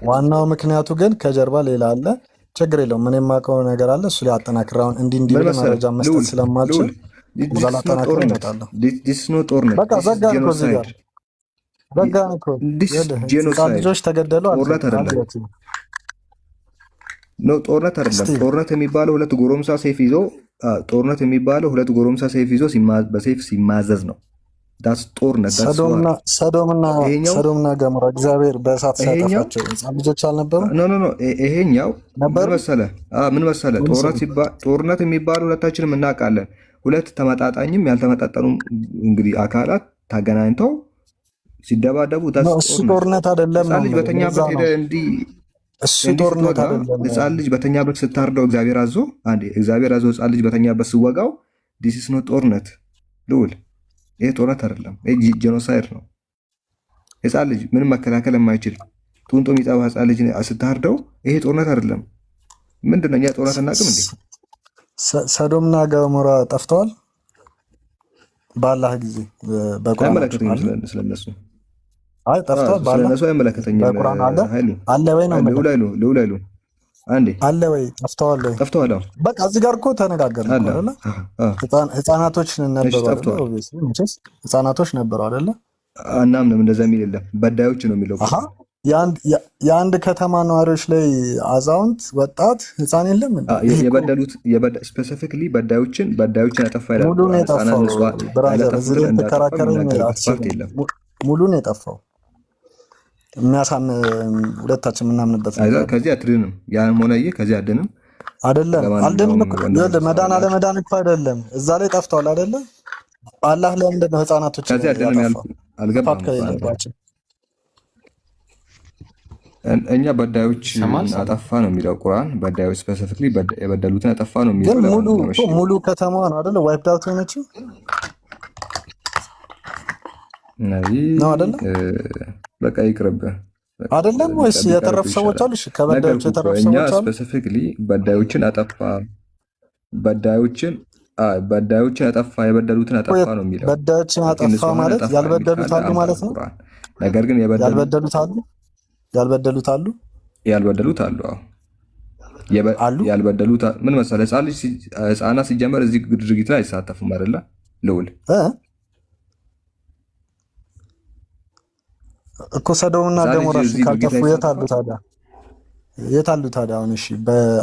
ዋናው ምክንያቱ ግን ከጀርባ ሌላ አለ። ችግር የለውም። ምን የማውቀው ነገር አለ። እሱ ላይ አጠናክራውን እንዲህ መረጃ መስጠት ስለማልችል እዛ ላጠናክር እመጣለሁ። በቃ ዘጋን እኮ እዚህ ጋር ዘጋን እኮ። ልጆች ተገደሉ።
ጦርነት አይደለም። ጦርነት የሚባለው ሁለት ጎረምሳ ሰይፍ ይዞ በሰይፍ ሲማዘዝ ነው። ጦርነት
ሰዶምና ገሞራ እግዚአብሔር በእሳት ሲያጠፋቸው ልጆች አልነበሩ?
ይሄኛው ምን መሰለ ጦርነት የሚባለው ሁለታችንም እናውቃለን። ሁለት ተመጣጣኝም ያልተመጣጠኑ እንግዲህ አካላት ተገናኝተው ሲደባደቡ
እሱ ጦርነት አይደለም ነው።
ህፃን ልጅ በተኛበት ሄደ እንዲህ
እሱ ጦርነት አይደለም።
ህፃን ልጅ በተኛበት ስታርደው እግዚአብሔር አዞ ህፃን ልጅ በተኛበት ስወጋው ዲስ ኢዝ ኖት ጦርነት ልውል። ይሄ ጦርነት አይደለም፣ ይሄ ጄኖሳይድ ነው። ህፃን ልጅ ምንም መከላከል የማይችል ጡንጦ የሚጠባ ህፃን ልጅ ስታርደው ይሄ ጦርነት አይደለም። ምንድን ነው እኛ ጦርነት እናቅም እንዴ?
ሰዶምና ገሞራ ጠፍተዋል በአላህ ጊዜ በቁርአን
ስለነሱ
አይ ጠፍተዋል።
ስለነሱ አይመለከተኝም።
በቁርአን አለ ወይ ነው
ልውላይሉ አንዴ
አለ ወይ ጠፍተዋል ወይ
ጠፍተዋል።
በቃ እዚህ ጋር እኮ ተነጋገርን አይደለ? ህፃናቶች ነበሩ አይደለ? ህፃናቶች ነበሩ አይደለ?
እናምንም እንደዛ የሚል የለም። በዳዮች ነው የሚለው።
የአንድ ከተማ ነዋሪዎች ላይ አዛውንት፣ ወጣት፣ ህፃን የለም።
የበደሉት ስፔሲፊክሊ በዳዮችን ያጠፋ ይላል።
ሙሉ ነው የጠፋው። ብራዘር እዚህ ላይ ተከራከረኝ አትችልም። ሙሉ ነው የጠፋው። የሚያሳም ሁለታችን የምናምንበት
ነው። ከዚህ አትድንም። ያም ሆነ ይሄ ከዚህ አድንም
አይደለም። አልደንም እኮ መዳን አለመዳን እኮ አይደለም። እዛ ላይ ጠፍተዋል አይደለ? አላህ ለምንድን ነው ህፃናቶች
ከዚህ አድንም ያልኩ አልገባም። እኛ በዳዮች አጠፋ ነው የሚለው ቁርአን። በዳዮች ስፔሲፊክሊ የበደሉትን አጠፋ ነው የሚለው።
ግን ሙሉ ከተማዋ ነው አይደለ? ዋይፕ አውት ሆነችው ነው አይደለ?
በቃ ይቅርብ
አይደለም ወይስ የተረፉ ሰዎች አሉ? እሺ ከበዳዮች የተረፉ ሰዎች አሉ።
እኛ ስፔሲፊክሊ በዳዮችን አጠፋ አጠፋ የበደሉትን አጠፋ ነው የሚለው።
በዳዮችን አጠፋ ማለት ያልበደሉት አሉ ማለት ነው።
ነገር ግን
ያልበደሉት አሉ ያልበደሉት
አሉ። ያልበደሉት ምን መሰለህ፣ ህፃናት ሲጀመር እዚህ ድርጊት ላይ አይሳተፉም አይደለ? ልውል
እኮ ሰዶምና ገሞራ ካልጠፉ የት አሉ ታዲያ? አሁን እሺ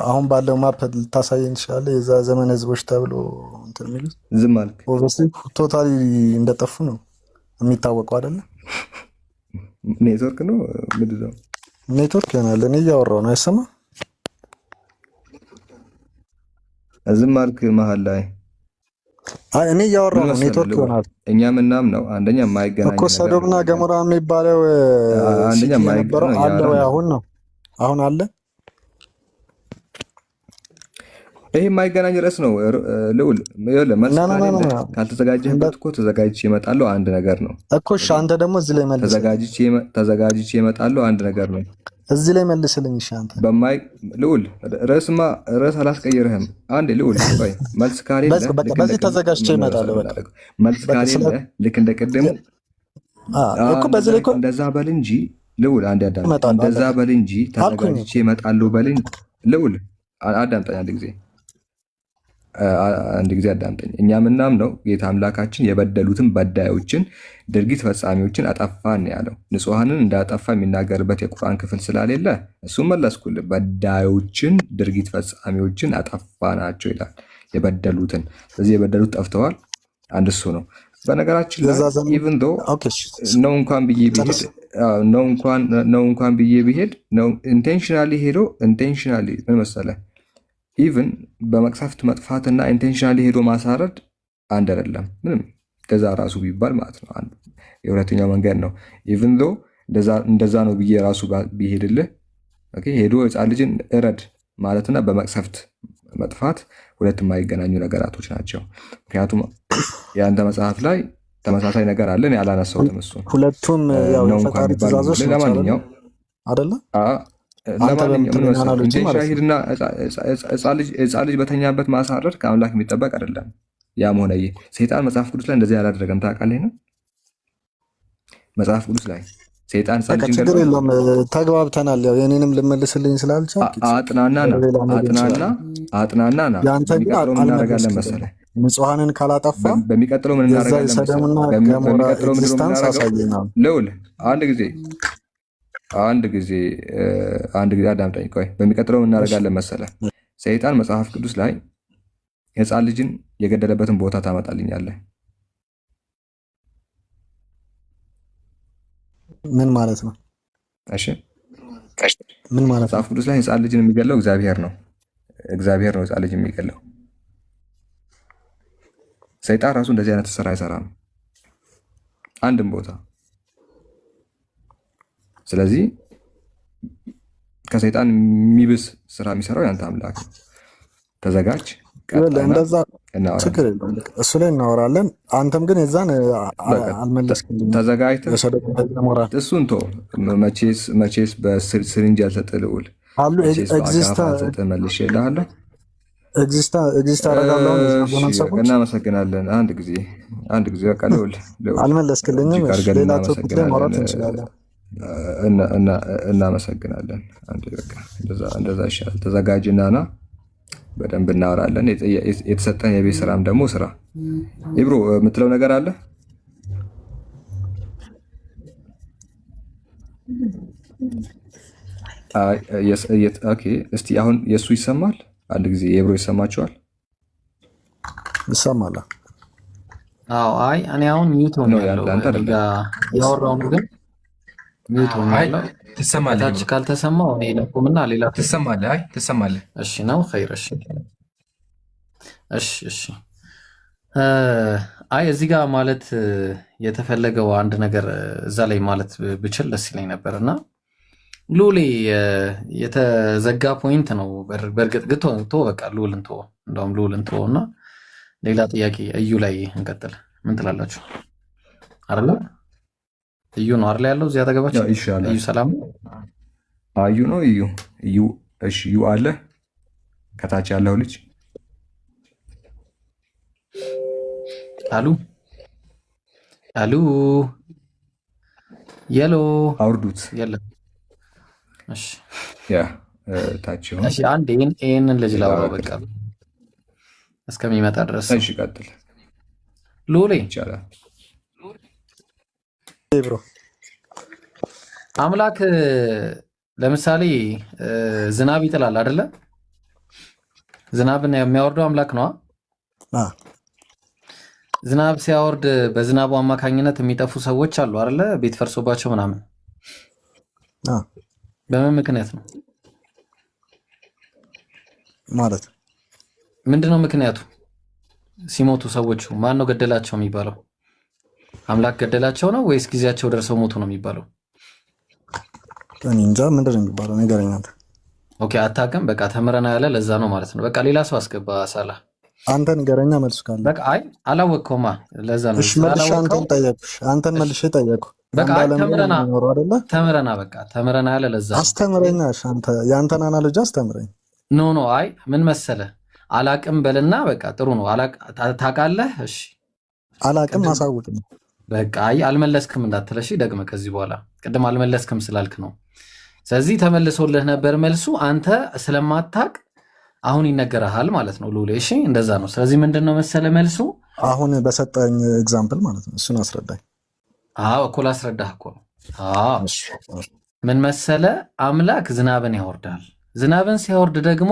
አሁን ባለው ማፕ ልታሳየን ትችላለህ? የዛ ዘመን ህዝቦች ተብሎ እንትን የሚሉት
ዝም አልክ።
ኦብቪስሊ ቶታሊ እንደጠፉ ነው የሚታወቀው አይደለ?
ኔትወርክ ነው ምንድን ነው?
ኔትወርክ ይሆናል። እኔ እያወራሁ ነው አይሰማም?
ዝም አልክ መሀል ላይ።
አይ እኔ እያወራሁ ነው። ኔትወርክ ይሆናል።
እኛ ምናምን ነው አንደኛ የማይገናኝ
እኮ ሰዶምና ገሞራ የሚባለው አንደኛ የማይገናኝ አለ ወይ? አሁን አለ።
ይሄ የማይገናኝ ርዕስ ነው ልውል። ካልተዘጋጀህበት እኮ ተዘጋጅቼ እመጣለሁ አንድ ነገር ነው
እኮ። እሺ አንተ ደግሞ እዚህ ላይ መልስ።
ተዘጋጅቼ እመጣለሁ አንድ ነገር ነው
እዚህ ላይ መልስልኝ። እሺ አንተ
ልውል ርዕስ አላስቀይርህም። አንዴ ልውል ቆይ። መልስ ካሌለ
በዚህ ተዘጋጅቼ እመጣለሁ። በቃ
መልስ ካሌለ ልክ እንደቀደሙ
እኮ በዚህ ላይ እኮ
እንደዛ በል እንጂ ልውል። አንዴ አዳምጠኝ። እንደዛ በል እንጂ ተዘጋጅቼ እመጣለሁ በል እንጂ ልውል። አዳምጠኝ አንድ ጊዜ አዳምጠኝ። እኛ ምናምነው ጌታ አምላካችን የበደሉትን በዳዮችን ድርጊት ፈጻሚዎችን አጠፋን ያለው ንጹሐንን እንዳጠፋ የሚናገርበት የቁርአን ክፍል ስላሌለ እሱም መለስኩልህ። በዳዮችን ድርጊት ፈጻሚዎችን አጠፋ ናቸው ይላል። የበደሉትን ስለዚህ የበደሉት ጠፍተዋል። አንድ እሱ ነው። በነገራችን ላይ ኢቭን ዶ ነው እንኳን ብዬ ብሄድ ነው ኢንቴንሽናሊ ሄዶ ኢንቴንሽናሊ ምን መሰለህ ኢቭን በመቅሰፍት መጥፋትና ኢንቴንሽናሊ ሄዶ ማሳረድ አንድ አይደለም። ምንም ገዛ ራሱ ቢባል ማለት ነው የሁለተኛው መንገድ ነው። ኢቭን ዶ እንደዛ ነው ብዬ ራሱ ቢሄድልህ ሄዶ ህፃን ልጅን እረድ ማለትና በመቅሰፍት መጥፋት ሁለት የማይገናኙ ነገራቶች ናቸው። ምክንያቱም የአንተ መጽሐፍ ላይ ተመሳሳይ ነገር አለን ያላነሳሁትም እሱን
ሁለቱም ያው የፈጣሪ ትእዛዞች ናቸው። ለማንኛውም
አይደለ ሂድና ህፃን ልጅ በተኛበት ማሳረድ ከአምላክ የሚጠበቅ አይደለም። ያም ሆነ ይህ ሰይጣን መጽሐፍ ቅዱስ ላይ እንደዚህ ያላደረገም ታውቃለህ። መጽሐፍ ቅዱስ ላይ ሰይጣን
ችግር የለውም ተግባብተናል። ያው የኔንም ልመልስልኝ ስላልቻልክ
አጥናና ና በሚቀጥለው ምን እናደርጋለን መሰለህ?
ንጹሐንን ካላጠፋ
በሚቀጥለው ምን እናደርጋለን መሰለህ? ልውል አንድ ጊዜ አዳምጠኝ ቆይ። በሚቀጥለው ምን እናደርጋለን መሰለህ? ሰይጣን መጽሐፍ ቅዱስ ላይ የህፃን ልጅን የገደለበትን ቦታ ታመጣልኛለህ።
ምን ማለት ነው?
እሺ
ምን ማለት ነው?
መጽሐፍ ቅዱስ ላይ ህፃን ልጅን የሚገለው እግዚአብሔር ነው ህፃን ልጅ የሚገለው። ሰይጣን ራሱ እንደዚህ አይነት ስራ አይሰራም አንድም ቦታ።
ስለዚህ ከሰይጣን የሚብስ ስራ የሚሰራው ያንተ አምላክ ነው። ተዘጋጅ።
እንደዛ ችግር የለውም። እሱ ላይ እናወራለን። አንተም ግን የዛን አልመለስክልኝም።
ተዘጋጅተህ እሱን ተው። መቼስ በስሪንጅ ያልሰጠ ልዑል
አሉ
መልሼ እልሃለሁ።
ኤግዚስት አደርጋለሁ።
እናመሰግናለን። አንድ ጊዜ በቃ ልዑል
አልመለስክልኝም። ሌላ ቶፒክ ላይ ማውራት እንችላለን።
እናመሰግናለን። እንደዛ ይሻላል። ተዘጋጅና ና በደንብ እናወራለን። የተሰጠን የቤት ስራም ደግሞ ስራ። ኢብሮ የምትለው ነገር አለ? እስቲ አሁን የእሱ ይሰማል? አንድ ጊዜ የኢብሮ ይሰማችኋል?
ይሰማል።
አዎ። አይ እኔ አሁን ሚውት ነው ያለው ያወራው ግን ሚውት ነው ያለው። ትሰማለህ? ታች ካልተሰማው እኔ ለቁምና ሌላ
ትሰማለህ? አይ ትሰማለህ?
እሺ ነው ኸይር። እሺ። አይ እዚህ ጋር ማለት የተፈለገው አንድ ነገር እዛ ላይ ማለት ብችል ደስ ይለኝ ነበርና ሉሌ የተዘጋ ፖይንት ነው። በእርግጥ ግቶ በቃ ሉልን ተወው፣ እንደውም ሉልን ተወውና ሌላ ጥያቄ እዩ ላይ እንቀጥል። ምን ትላላችሁ? አይደለ እዩ ነው አይደል ያለው እዚህ አጠገባችሁ? እዩ ሰላም
እዩ ነው እዩ። እሺ እዩ አለ ከታች ያለው ልጅ አሉ የሎ
አውርዱት።
የለም። እሺ
ያ ታች ነው።
እሺ አንድ ይሄንን ልጅ ላውራው በቃ እስከሚመጣ ድረስ።
እሺ ቀጥል
ሉሌ።
ይቻላል
ብሮ
አምላክ ለምሳሌ ዝናብ ይጥላል አይደለ? ዝናብን የሚያወርደው አምላክ ነው። ዝናብ ሲያወርድ በዝናቡ አማካኝነት የሚጠፉ ሰዎች አሉ አይደለ? ቤት ፈርሶባቸው ምናምን። በምን ምክንያት ነው
ማለት?
ምንድነው ምክንያቱ? ሲሞቱ ሰዎቹ ማን ነው ገደላቸው የሚባለው? አምላክ ገደላቸው ነው ወይስ ጊዜያቸው ደርሰው ሞቱ ነው የሚባለው?
እኔ እንጃ። ምንድን ነው የሚባለው? ንገረኝ አንተ።
ኦኬ አታውቅም። በቃ ተምረና ያለ ለዛ ነው ማለት ነው። በቃ ሌላ ሰው አስገባ። ሳላ
አንተ ንገረኛ መልሱ ካለ።
በቃ አይ አላወቅከውማ፣ ለዛ ነው።
እሺ መልሽ። አንተን መልሼ ጠየቅኩ።
በቃ ተምረና በቃ ተምረና ያለ ለዛ
አስተምረኛ። አንተ ያንተን አናሎጂ አስተምረኝ።
ኖ አይ ምን መሰለ አላቅም በልና በቃ ጥሩ ነው። ታውቃለህ? እሺ
አላቅም አሳውቅ ነው
በቃ። አይ አልመለስክም እንዳትለሽ ደግመ ከዚህ በኋላ ቅድም አልመለስክም ስላልክ ነው። ስለዚህ ተመልሶልህ ነበር መልሱ። አንተ ስለማታቅ አሁን ይነገርሃል ማለት ነው ሉሌ። እሺ እንደዛ ነው። ስለዚህ ምንድነው መሰለ መልሱ
አሁን በሰጠኝ ኤግዛምፕል ማለት ነው። እሱን አስረዳኝ።
አዎ እኮ ላስረዳህ እኮ ነው። አዎ ምን መሰለ አምላክ ዝናብን ያወርዳል። ዝናብን ሲያወርድ ደግሞ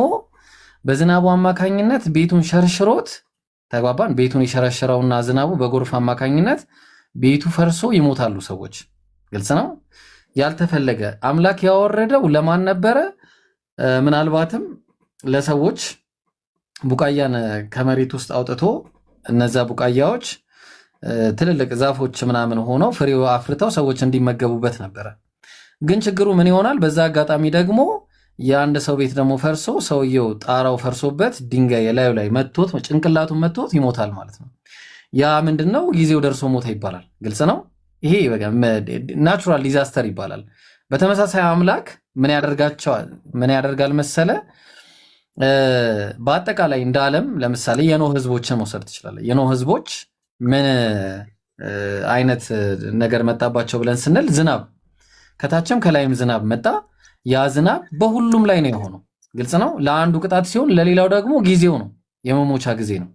በዝናቡ አማካኝነት ቤቱን ሸርሽሮት፣ ተግባባን? ቤቱን የሸረሸረውና ዝናቡ በጎርፍ አማካኝነት ቤቱ ፈርሶ ይሞታሉ ሰዎች። ግልጽ ነው። ያልተፈለገ አምላክ ያወረደው ለማን ነበረ? ምናልባትም ለሰዎች ቡቃያን ከመሬት ውስጥ አውጥቶ እነዛ ቡቃያዎች ትልልቅ ዛፎች ምናምን ሆነው ፍሬው አፍርተው ሰዎች እንዲመገቡበት ነበረ። ግን ችግሩ ምን ይሆናል? በዛ አጋጣሚ ደግሞ የአንድ ሰው ቤት ደግሞ ፈርሶ ሰውየው ጣራው ፈርሶበት ድንጋይ ላዩ ላይ መቶት ጭንቅላቱን መቶት ይሞታል ማለት ነው። ያ ምንድነው? ጊዜው ደርሶ ሞተ ይባላል። ግልጽ ነው። ይሄ ናቹራል ዲዛስተር ይባላል። በተመሳሳይ አምላክ ምን ያደርጋል መሰለ? በአጠቃላይ እንደ ዓለም ለምሳሌ የኖህ ህዝቦችን መውሰድ ትችላለህ። የኖህ ህዝቦች ምን አይነት ነገር መጣባቸው ብለን ስንል ዝናብ ከታችም ከላይም ዝናብ መጣ። ያ ዝናብ በሁሉም ላይ ነው የሆነው። ግልጽ ነው። ለአንዱ ቅጣት ሲሆን ለሌላው ደግሞ ጊዜው ነው፣ የመሞቻ ጊዜ ነው።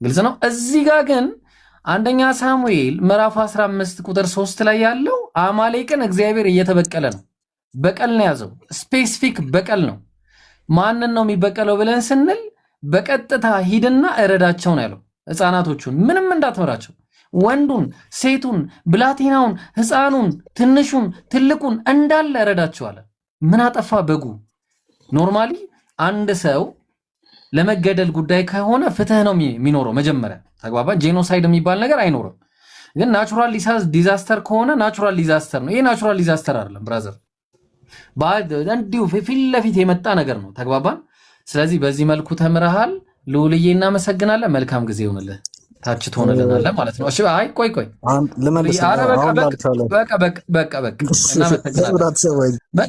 ግልጽ ነው። እዚህ ጋር ግን አንደኛ ሳሙኤል ምዕራፍ 15 ቁጥር 3 ላይ ያለው አማሌቅን እግዚአብሔር እየተበቀለ ነው። በቀል ነው ያዘው። ስፔሲፊክ በቀል ነው። ማንን ነው የሚበቀለው ብለን ስንል በቀጥታ ሂድና እረዳቸው ነው ያለው። ህፃናቶቹን ምንም እንዳትመራቸው፣ ወንዱን፣ ሴቱን፣ ብላቴናውን፣ ህፃኑን፣ ትንሹን፣ ትልቁን እንዳለ እረዳቸው አለ። ምን አጠፋ በጉ? ኖርማሊ አንድ ሰው ለመገደል ጉዳይ ከሆነ ፍትህ ነው የሚኖረው። መጀመሪያ ተግባባ። ጄኖሳይድ የሚባል ነገር አይኖርም። ግን ናቹራል ዲዛስተር ከሆነ ናቹራል ዲዛስተር ነው። ይሄ ናቹራል ዲዛስተር አይደለም ብራዘር፣ እንዲሁ ፊት ለፊት የመጣ ነገር ነው። ተግባባን። ስለዚህ በዚህ መልኩ ተምረሃል ልውልዬ፣ እናመሰግናለን። መልካም ጊዜ ይሁንልህ። ታች ትሆንልናለህ ማለት ነው። እሺ አይ ቆይ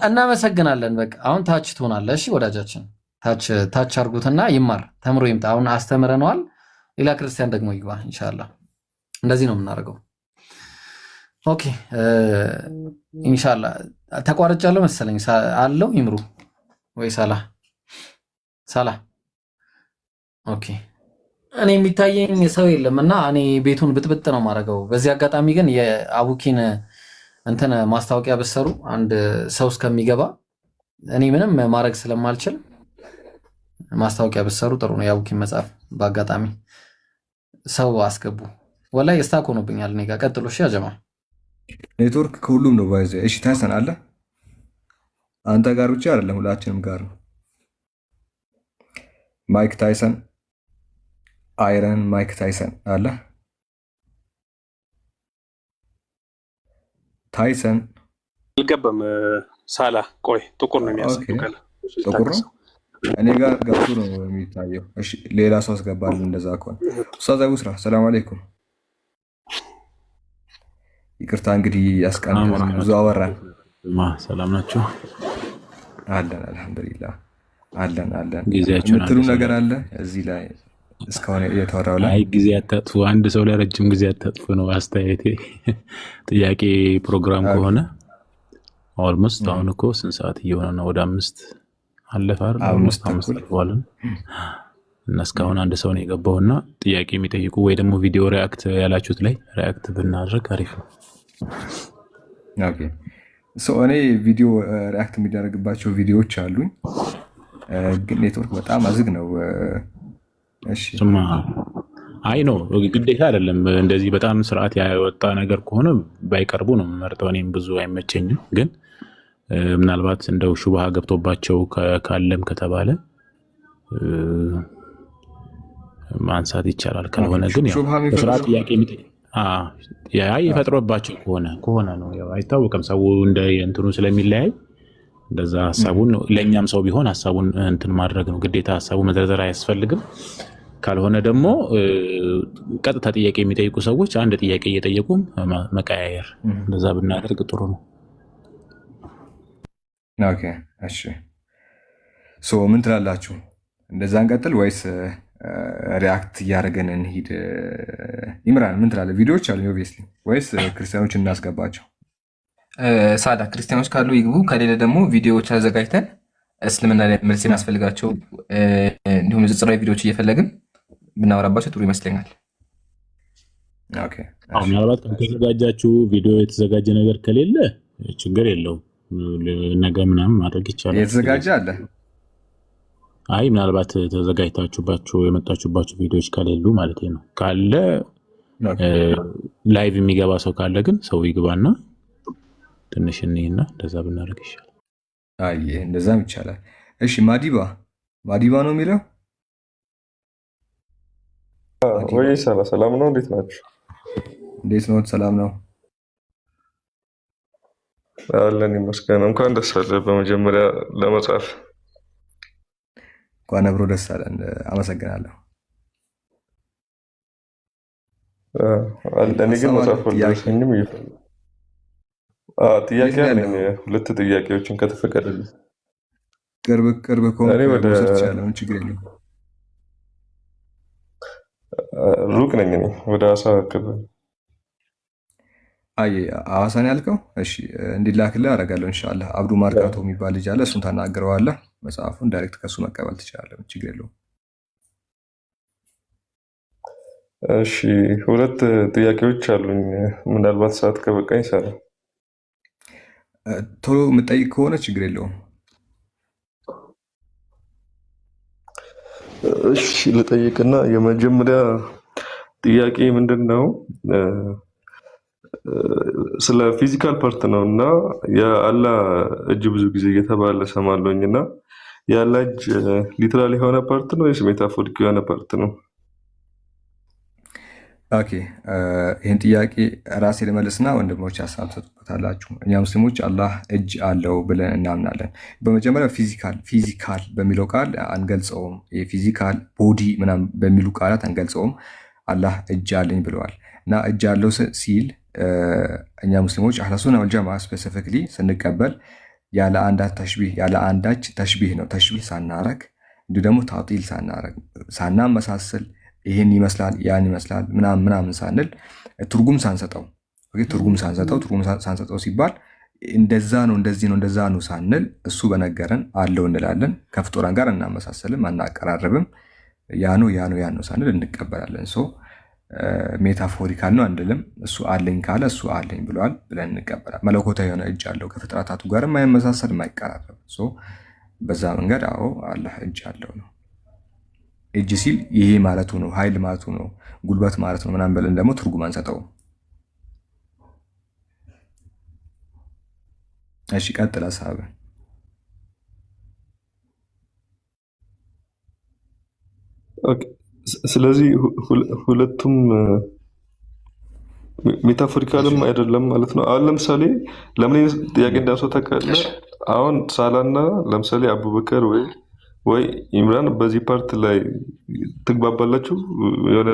እናመሰግናለን። በቃ አሁን ታች ትሆናለህ። እሺ ወዳጃችን ታች አድርጉትና ይማር ተምሮ ይምጣ። አሁን አስተምረነዋል። ሌላ ክርስቲያን ደግሞ ይግባ ኢንሻአላህ። እንደዚህ ነው የምናደርገው። ኦኬ ኢንሻአላህ። ተቋርጫለሁ መሰለኝ አለው ይምሩ ወይ ሳላ ኦኬ። እኔ የሚታየኝ ሰው የለም እና እኔ ቤቱን ብጥብጥ ነው ማድረገው። በዚህ አጋጣሚ ግን የአቡኪን እንትን ማስታወቂያ በሰሩ አንድ ሰው እስከሚገባ እኔ ምንም ማድረግ ስለማልችል ማስታወቂያ በሰሩ ጥሩ ነው። የአቡኪን መጽሐፍ በአጋጣሚ ሰው አስገቡ። ወላሂ እስታክ ሆኖብኛል እኔ ጋር። ቀጥሎ እሺ አጀማ።
ኔትወርክ ከሁሉም ነው ባይዘ። እሺ ታይሰን አለ አንተ ጋር ብቻ አይደለም ሁላችንም ጋር ነው። ማይክ ታይሰን አይረን ማይክ ታይሰን አለ። ታይሰን
አልገባም። ሳላ ቆይ ጥቁር ነው የሚያስፈልገው።
ጥቁር ነው እኔ ጋር ገብቶ ነው የሚታየው። እሺ ሌላ ሰው አስገባልን እንደዛ ከሆነ። ኡስታዝ አቡ ስራ ሰላም አለይኩም። ይቅርታ እንግዲህ ያስቀናል ብዙ አወራን።
ሰላም ናችሁ?
አለን አልሐምዱሊላህ አለን። የምትሉ ነገር አለ እዚህ ላይ እስካሁን እየተወራው ላይ?
አይ ጊዜ አታጥፉ፣ አንድ ሰው ላይ ረጅም ጊዜ አታጥፉ ነው አስተያየቴ። ጥያቄ ፕሮግራም ከሆነ ኦልሞስት አሁን እኮ ስንት ሰዓት እየሆነ ነው? ወደ 5 አለፈ አይደል? ኦልሞስት 5 አልፏል እና እስካሁን አንድ ሰው ነው የገባውና ጥያቄ የሚጠይቁ ወይ ደግሞ ቪዲዮ ሪአክት ያላችሁት ላይ ሪአክት ብናደርግ አሪፍ ነው።
ኦኬ እኔ ቪዲዮ ሪአክት የሚደረግባቸው ቪዲዮዎች አሉኝ፣ ግን ኔትወርክ በጣም አዝግ ነው። እሺ
አይ ነው ግዴታ አይደለም። እንደዚህ በጣም ስርዓት ያወጣ ነገር ከሆነ ባይቀርቡ ነው የምመርጠው። እኔም ብዙ አይመቸኝም፣ ግን ምናልባት እንደው ሹብሃ ገብቶባቸው ካለም ከተባለ ማንሳት ይቻላል። ካልሆነ ግን ያው ስርዓት ጥያቄ ይፈጥሮባቸው ከሆነ ነው ያው አይታወቅም። ሰው እንደ እንትኑ ስለሚለያይ እንደዛ ሐሳቡን ለኛም ሰው ቢሆን ሐሳቡን እንትን ማድረግ ነው ግዴታ። ሐሳቡ መዘርዘር አያስፈልግም። ካልሆነ ደግሞ ቀጥታ ጥያቄ የሚጠይቁ ሰዎች አንድ ጥያቄ እየጠየቁ መቀያየር፣ እንደዛ ብናደርግ ጥሩ ነው።
ኦኬ እሺ ምን ትላላችሁ? እንደዛ እንቀጥል ወይስ ሪአክት እያደረገን እንሂድ? ኢምራን ምን ትላለህ? ቪዲዮዎች አሉ ኦብቪየስሊ ወይስ ክርስቲያኖች እናስገባቸው?
ሳዳ ክርስቲያኖች ካሉ ይግቡ፣ ከሌለ ደግሞ ቪዲዮዎች አዘጋጅተን እስልምና ላይ መልስ የሚያስፈልጋቸው እንዲሁም ዝርዝራዊ ቪዲዮዎች እየፈለግን ብናወራባቸው ጥሩ ይመስለኛል።
ኦኬ
ምናልባት ከተዘጋጃችሁ ቪዲዮ የተዘጋጀ ነገር ከሌለ ችግር የለውም፣ ነገ ምናምን ማድረግ ይቻላል።
የተዘጋጀ አለ?
አይ ምናልባት ተዘጋጅታችሁባቸው የመጣችሁባቸው ቪዲዮዎች ከሌሉ ማለት ነው። ካለ ላይቭ የሚገባ ሰው ካለ ግን ሰው ይግባና ትንሽ እንይና እንደዛ ብናደርግ ይሻላል።
አይ እንደዛም ይቻላል። እሺ ማዲባ ነው የሚለው
ወይ? ሰላም ነው። እንዴት ናችሁ?
እንዴት ነው? ሰላም ነው
አለን ይመስገን። እንኳን ደስ አለ በመጀመሪያ ለመጽሐፍ
እንኳን አብሮ ደስ አለን። አመሰግናለሁ።
እኔ ግን መጽሐፍ ወልደሰኝም ጥያቄ አለኝ። 2 ጥያቄዎችን ከተፈቀደልኝ።
ቅርብ ከሆነ ይቻላል፣ ችግር የለም።
ሩቅ ነኝ እኔ ወደ ሐዋሳ ቅርብ።
አይ ሐዋሳን ያልከው? እሺ እንዲላክልህ አደርጋለሁ ኢንሻአላህ። አብዱ ማርካቶ የሚባል ልጅ አለ፣ እሱን ታናግረዋለህ። መጽሐፉን ዳይሬክት ከሱ መቀበል ትችላለህ፣ ችግር የለውም።
እሺ 2 ጥያቄዎች አሉኝ። ምናልባት ሰዓት ከበቃኝ ይሰራል።
ቶሎ የምጠይቅ ከሆነ ችግር የለውም።
እሺ ልጠይቅና የመጀመሪያ ጥያቄ ምንድን ነው? ስለ ፊዚካል ፓርት ነው እና የአላህ እጅ ብዙ ጊዜ እየተባለ ሰማለሁኝ እና የአላህ እጅ ሊትራል የሆነ ፓርት ነው ወይስ ሜታፎሪክ የሆነ ፓርት ነው?
ኦኬ ይህን ጥያቄ ራሴ ልመልስና ወንድሞች ሀሳብ ትሰጡበታላችሁ። እኛ ሙስሊሞች አላህ እጅ አለው ብለን እናምናለን። በመጀመሪያ ፊዚካል በሚለው ቃል አንገልጸውም። ፊዚካል ቦዲ ምናምን በሚሉ ቃላት አንገልጸውም። አላህ እጅ አለኝ ብለዋል እና እጅ አለው ሲል እኛ ሙስሊሞች አህለ ሱና ወልጀማዓ ስፔሲፊክሊ ስንቀበል ያለ አንዳች ተሽቢህ ነው። ተሽቢህ ሳናረግ እንዲሁ ደግሞ ታጢል ሳናረግ ሳናመሳስል ይህን ይመስላል ያን ይመስላል ምናምን ሳንል ትርጉም ሳንሰጠው ሲባል እንደዛ ነው እንደዚህ ነው እንደዛ ነው ሳንል እሱ በነገረን አለው እንላለን። ከፍጡራን ጋር እናመሳሰልም አናቀራረብም። ያ ነው ሳንል እንቀበላለን። ሜታፎሪካል ነው አንልም። እሱ አለኝ ካለ እሱ አለኝ ብለዋል ብለን እንቀበላለን። መለኮታዊ የሆነ እጅ አለው ከፍጥረታቱ ጋር የማይመሳሰል የማይቀራረብ። በዛ መንገድ አዎ አላህ እጅ አለው ነው። እጅ ሲል ይሄ ማለቱ ነው፣ ኃይል ማለቱ ነው፣ ጉልበት ማለት ነው ምናምን ብለን ደግሞ ትርጉም አንሰጠውም። እሺ ቀጥል ሀሳብህ።
ስለዚህ ሁለቱም ሜታፎሪካልም አይደለም ማለት ነው። አሁን ለምሳሌ ለምን ጥያቄ እንዳንሰው ታውቃለህ? አሁን ሳላና ለምሳሌ አቡበከር ወይ ኢምራን በዚህ ፓርት ላይ ትግባባላችሁ? የሆነ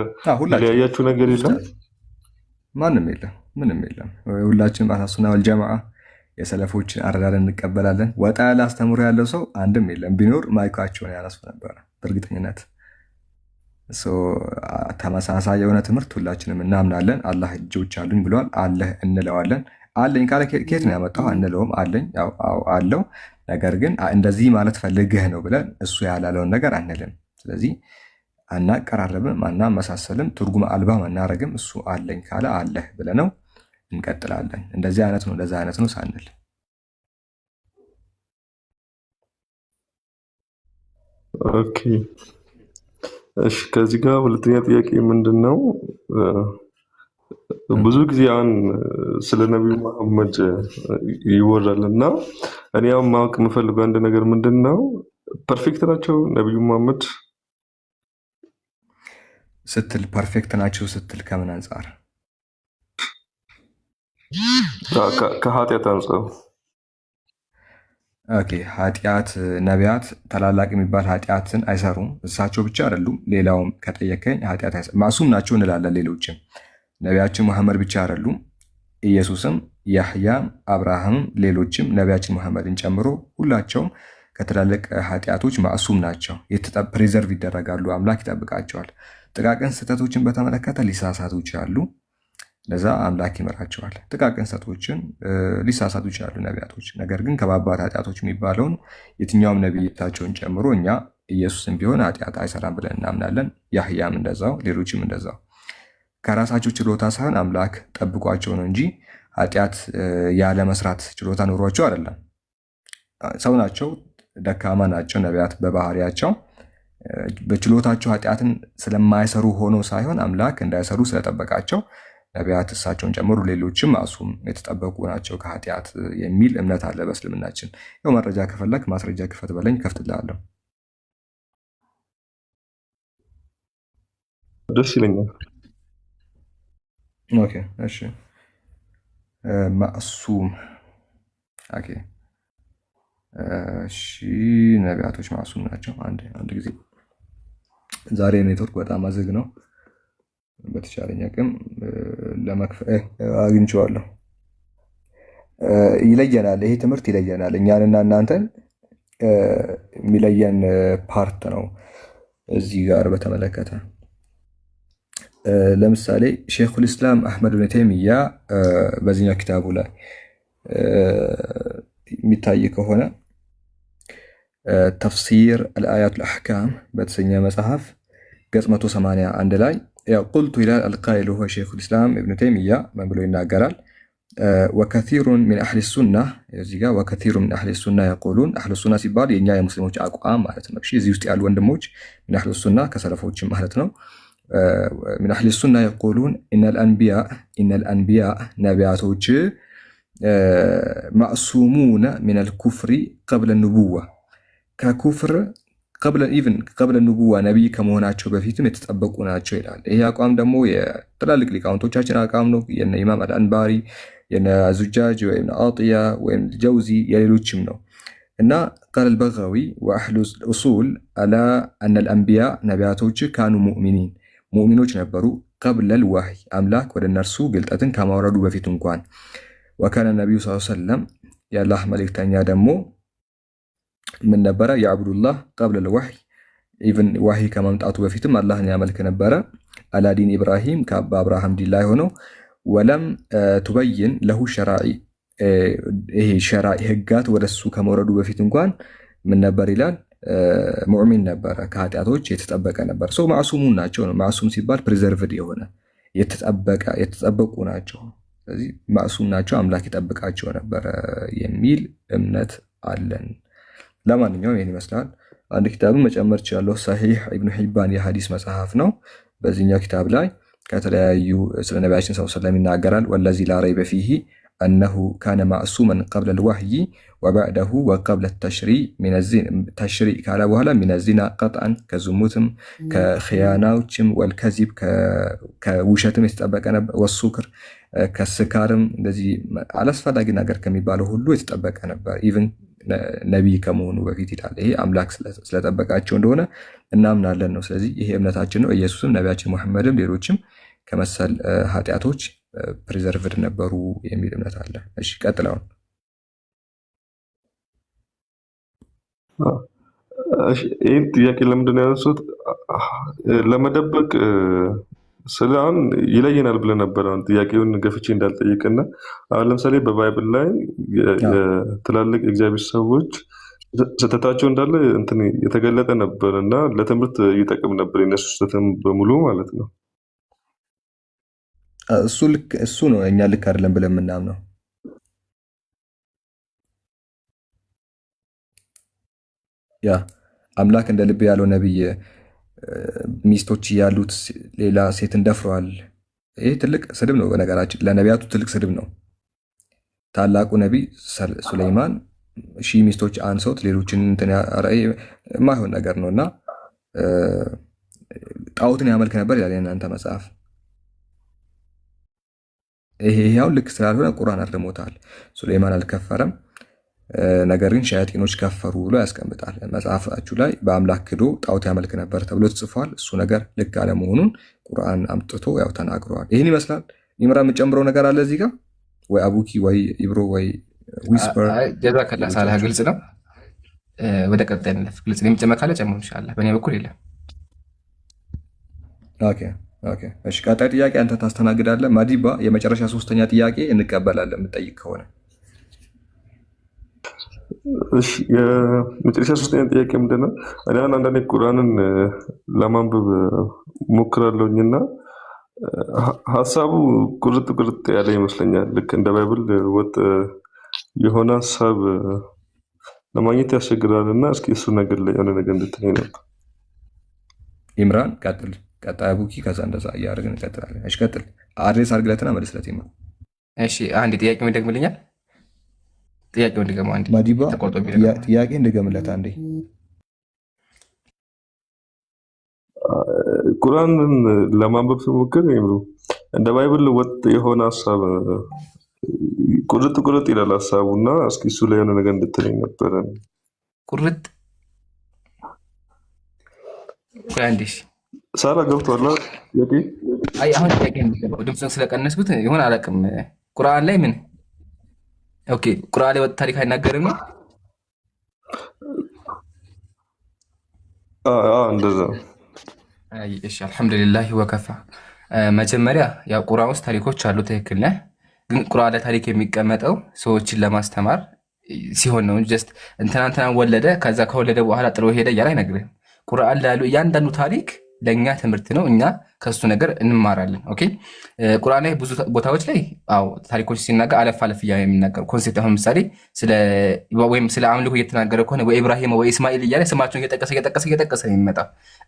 ሊያያችሁ ነገር የለም?
ምንም የለም። ሁላችንም አህለ ሱና ወልጀማዓ የሰለፎችን አረዳድ እንቀበላለን። ወጣ ያለ አስተምሮ ያለው ሰው አንድም የለም። ቢኖር ማይካቸውን ያነሱ ነበረ በእርግጠኝነት። ተመሳሳይ የሆነ ትምህርት ሁላችንም እናምናለን። አላህ እጆች አሉኝ ብለዋል፣ አለህ እንለዋለን። አለኝ ካለ ከየት ነው ያመጣው አንለውም። አለኝ አለው። ነገር ግን እንደዚህ ማለት ፈልገህ ነው ብለን እሱ ያላለውን ነገር አንልም። ስለዚህ አናቀራረብም፣ አናመሳሰልም፣ ትርጉም አልባም አናረግም። እሱ አለኝ ካለ አለህ ብለነው እንቀጥላለን። እንደዚህ አይነት ነው እንደዚህ አይነት ነው ሳንል።
ኦኬ እሺ። ከዚህ ጋር ሁለተኛ ጥያቄ ምንድን ነው? ብዙ ጊዜ አሁን ስለ ነቢዩ መሐመድ ይወራል እና እኔ አሁን ማወቅ የምፈልገው አንድ ነገር ምንድን ነው፣ ፐርፌክት ናቸው ነቢዩ መሐመድ
ስትል? ፐርፌክት ናቸው ስትል ከምን አንጻር?
ከኃጢአት አንጻር።
ኦኬ ኃጢአት ነቢያት ታላላቅ የሚባል ኃጢአትን አይሰሩም። እሳቸው ብቻ አይደሉም። ሌላውም ከጠየከኝ ኃጢአት ማሱም ናቸው እንላለን። ሌሎችም ነቢያችን መሐመድ ብቻ አይደሉም። ኢየሱስም፣ ያህያም፣ አብርሃምም ሌሎችም ነቢያችን መሐመድን ጨምሮ ሁላቸውም ከትላልቅ ኃጢአቶች ማሱም ናቸው። ፕሬዘርቭ ይደረጋሉ። አምላክ ይጠብቃቸዋል። ጥቃቅን ስህተቶችን በተመለከተ ሊሳሳቱ ይችላሉ። ለዛ አምላክ ይመራቸዋል። ጥቃቅን ስህተቶችን ሊሳሳቱ ይችላሉ ነቢያቶች። ነገር ግን ከባባድ ኃጢአቶች የሚባለውን የትኛውም ነቢያታቸውን ጨምሮ እኛ ኢየሱስም ቢሆን ኃጢአት አይሰራም ብለን እናምናለን። ያህያም እንደዛው፣ ሌሎችም እንደዛው። ከራሳቸው ችሎታ ሳይሆን አምላክ ጠብቋቸው ነው እንጂ ኃጢአት ያለ መስራት ችሎታ ኖሯቸው አይደለም። ሰው ናቸው፣ ደካማ ናቸው ነቢያት በባህሪያቸው። በችሎታቸው ኃጢአትን ስለማይሰሩ ሆኖ ሳይሆን አምላክ እንዳይሰሩ ስለጠበቃቸው ነቢያት እሳቸውን ጨምሮ ሌሎችም ማሱም የተጠበቁ ናቸው ከኃጢአት የሚል እምነት አለ በእስልምናችን። ያው መረጃ ከፈለክ ማስረጃ ክፈት በለኝ ከፍትልሃለሁ።
ደስ ይለኛል።
ኦኬ እሺ። ማሱም ኦኬ እሺ። ነቢያቶች ማሱም ናቸው። አንድ ጊዜ ዛሬ ኔትወርክ በጣም አዝግ ነው። በተቻለኝ አቅም ለመክፈል አግኝቼዋለሁ። ይለየናል፣ ይሄ ትምህርት ይለየናል። እኛንና እናንተን የሚለየን ፓርት ነው። እዚህ ጋር በተመለከተ ለምሳሌ ሼኹል ኢስላም አሕመድ ብን ተይሚያ በዚህኛው ኪታቡ ላይ የሚታይ ከሆነ ተፍሲር አልአያቱል አሕካም በተሰኘ መጽሐፍ ገጽ 181 ላይ ቁልቱ ይላል አልቃኢሉ ሁወ ሼኹል ኢስላም ኢብኑ ተይሚያ ምን ብሎ ይናገራል? ወከሲሩን ሚን አህሊ ሱና፣ እዚህ ጋር ወከሲሩ ሚን አህሊ ሱና የቁሉን። አህሉ ሱና ሲባል የኛ የሙስሊሞች አቋም ማለት ነው። እዚህ ውስጥ ያሉ ወንድሞች ሚን አህሉ ሱና ከሰለፎችም ማለት ነው። ሚን አህሊ ሱና የቁሉን ኢነል አንቢያ ነቢያቶች ማዕሱሙነ ሚነል ኩፍሪ ቀብለ ኑቡዋ ከኩፍር ቀብለ ኑቡዋ ነቢይ ከመሆናቸው በፊትም የተጠበቁ ናቸው ይላል። ይሄ አቋም ደግሞ የትላልቅ ሊቃውንቶቻችን አቋም ነው። የነ ኢማም አልአንባሪ፣ የነ ዙጃጅ ወይም አጥያ ወይም ጀውዚ የሌሎችም ነው እና ቃል አልበጋዊ ወአህሉ ኡሱል አላ አነ አልአንቢያ ነቢያቶች ካኑ ሙእሚኖች ነበሩ ቀብለል ዋህይ አምላክ ወደ እነርሱ ግልጠትን ከማውረዱ በፊት እንኳን ወካነ ነቢዩ ስ ሰለም የአላህ መልእክተኛ ደግሞ ምን ነበረ? የአብዱላህ ቀብለል ዋህይ ኢቭን ዋህይ ከመምጣቱ በፊትም አላህን ያመልክ ነበረ። አላዲን ኢብራሂም ከአባ አብርሃም ዲን ላይ ሆነው ወለም ቱበይን ለሁ ሸራኢ ይሄ ሸራኢ ህጋት ወደሱ ከመውረዱ በፊት እንኳን ምን ነበር ይላል? ሙእሚን ነበረ፣ ከኃጢአቶች የተጠበቀ ነበር። ሰው ማዕሱሙን ናቸው ነው። ማዕሱም ሲባል ፕሪዘርቭድ የሆነ የተጠበቁ ናቸው። ስለዚህ ማዕሱም ናቸው፣ አምላክ ይጠብቃቸው ነበረ የሚል እምነት አለን። ለማንኛውም ይህን ይመስላል። አንድ ኪታብን መጨመር እችላለሁ። ሰሒህ ኢብኑ ሒባን የሐዲስ መጽሐፍ ነው። በዚህኛው ኪታብ ላይ ከተለያዩ ስለ ነቢያችን ሰለላሁ ዐለይሂ ወሰለም ይናገራል። ወለዚ ላ ረይበ ፊሂ አነሁ ካነ ማዕሱመን ቀብለ ልዋህይ ወባዕደሁ ወቀብለ ተሽሪዕ ካለ በኋላ ሚነዚና ቀጥዐን ከዝሙትም ከኽያናዎችም ወልከዚብ ከውሸትም የተጠበቀ ነበር። ወሱክር ከስካርም እንደዚህ አላስፈላጊ ነገር ከሚባለው ሁሉ የተጠበቀ ነበር ኢቭን ነቢይ ከመሆኑ በፊት ይላል። ይሄ አምላክ ስለጠበቃቸው እንደሆነ እናምናለን ነው። ስለዚህ ይሄ እምነታችን ነው። ኢየሱስም ነቢያችን ሙሐመድም ሌሎችም ከመሰል ኃጢአቶች ፕሪዘርቭድ ነበሩ የሚል እምነት አለ። እሺ ቀጥለውን
ይህን ጥያቄ ለምንድን ነው ያነሱት? ለመደበቅ ስለ አሁን ይለየናል ብለን ነበር። አሁን ጥያቄውን ገፍቼ እንዳልጠይቅና አሁን ለምሳሌ በባይብል ላይ ትላልቅ የእግዚአብሔር ሰዎች ስህተታቸው እንዳለ እንትን የተገለጠ ነበር እና ለትምህርት ይጠቅም ነበር የነሱ ስህተትም በሙሉ ማለት ነው።
እሱ ነው እኛ ልክ አይደለም ብለን የምናምነው። ያ አምላክ እንደ ልብ ያለው ነቢይ ሚስቶች ያሉት ሌላ ሴትን ደፍረዋል። ይህ ትልቅ ስድብ ነው። በነገራችን ለነቢያቱ ትልቅ ስድብ ነው። ታላቁ ነቢይ ሱለይማን 1000 ሚስቶች አንሰውት ሌሎችን የማይሆን ነገር ነው እና ጣዖትን ያመልክ ነበር ይላል የእናንተ መጽሐፍ። ይሄ ያው ልክ ስላልሆነ ቁርአን አርድሞታል። ሱለይማን አልከፈረም፣ ነገር ግን ሸያጢኖች ከፈሩ ብሎ ያስቀምጣል መጽሐፋችሁ ላይ። በአምላክ ክዶ ጣዖት ያመልክ ነበር ተብሎ ተጽፏል። እሱ ነገር ልክ አለመሆኑን ቁርአን አምጥቶ ያው ተናግረዋል። ይህን ይመስላል። ኢምራ የምጨምረው ነገር አለ እዚህ ጋር ወይ አቡኪ ወይ ኢብሮ ወይ ዊስፐር?
ጀዛከላ ሳላህ ግልጽ ነው። ወደ ቀጣይ እንለፍ። ግልጽ ነው። የሚጨመር ካለ ጨምሩ ኢንሻአላህ። በእኔ በኩል የለም።
ኦኬ እሺ። ቀጣይ ጥያቄ አንተ ታስተናግዳለህ። ማዲባ የመጨረሻ 3ኛ ጥያቄ እንቀበላለን የምጠይቅ ከሆነ።
እሺ የመጨረሻ 3ኛ ጥያቄ ምንድነው? እኔ አንዳንዴ ቁርአንን ለማንበብ ሞክራለሁኝና ሀሳቡ ቁርጥ ያለ ይመስለኛል። ልክ እንደ ባይብል ወጥ የሆነ ሀሳብ ለማግኘት ያስቸግራል እና እስኪ እሱ ነገር ላይ የሆነ ነገር እንድትለኝ ነበር።
ኢምራን ቀጥል። ቀጣይ አቡኪ፣ ከዛ እንደዛ እያደረግን እንቀጥላለን። እሺ ቀጥል። አድሬስ አድርግለትና መልስለት ኢምራን።
እሺ አንድ ጥያቄውን ይደግምልኛል። ጥያቄውን ድገመው አንዴ።
ማዲባ ጥያቄ እንድገምለት አንዴ።
ቁርአንን ለማንበብ ስሞክር እንደ ባይብል ወጥ የሆነ ሀሳብ ቁርጥ ይላል ሀሳቡ እና እስኪ እሱ ላይ የሆነ ነገር እንድትለኝ ነበረ።
ቁርጥ አንዲሽ
ሳራ ገብቷል?
አይ አሁን ጥያቄ እንድገመው ድምፅን ስለቀነስኩት ይሆን አላውቅም። ቁርአን ላይ ምን ኦኬ፣ ቁርአን ላይ ወጥ ታሪክ አይናገርም ነው?
እንደዛ።
አይ እሺ፣ አልሐምዱሊላህ ወከፋ። መጀመሪያ ያው ቁርአን ውስጥ ታሪኮች አሉ፣ ትክክል ነህ። ግን ቁርአን ላይ ታሪክ የሚቀመጠው ሰዎችን ለማስተማር ሲሆን ነው። ጀስት እንትና ወለደ ከዛ ከወለደ በኋላ ጥሎ ሄደ እያለ አይነግርህም። ቁርአን ላይ ያሉ እያንዳንዱ ታሪክ ለእኛ ትምህርት ነው። እኛ ከሱ ነገር እንማራለን። ኦኬ ቁርአን ላይ ብዙ ቦታዎች ላይ ታሪኮች ሲናገር አለፍ አለፍ እያለ የሚናገሩ ኮንሴፕት፣ አሁን ምሳሌ ወይም ስለ አምልኮ እየተናገረ ከሆነ ወይ ኢብራሂም ወይ እስማኤል እያለ ስማቸውን እየጠቀሰ የሚመጣ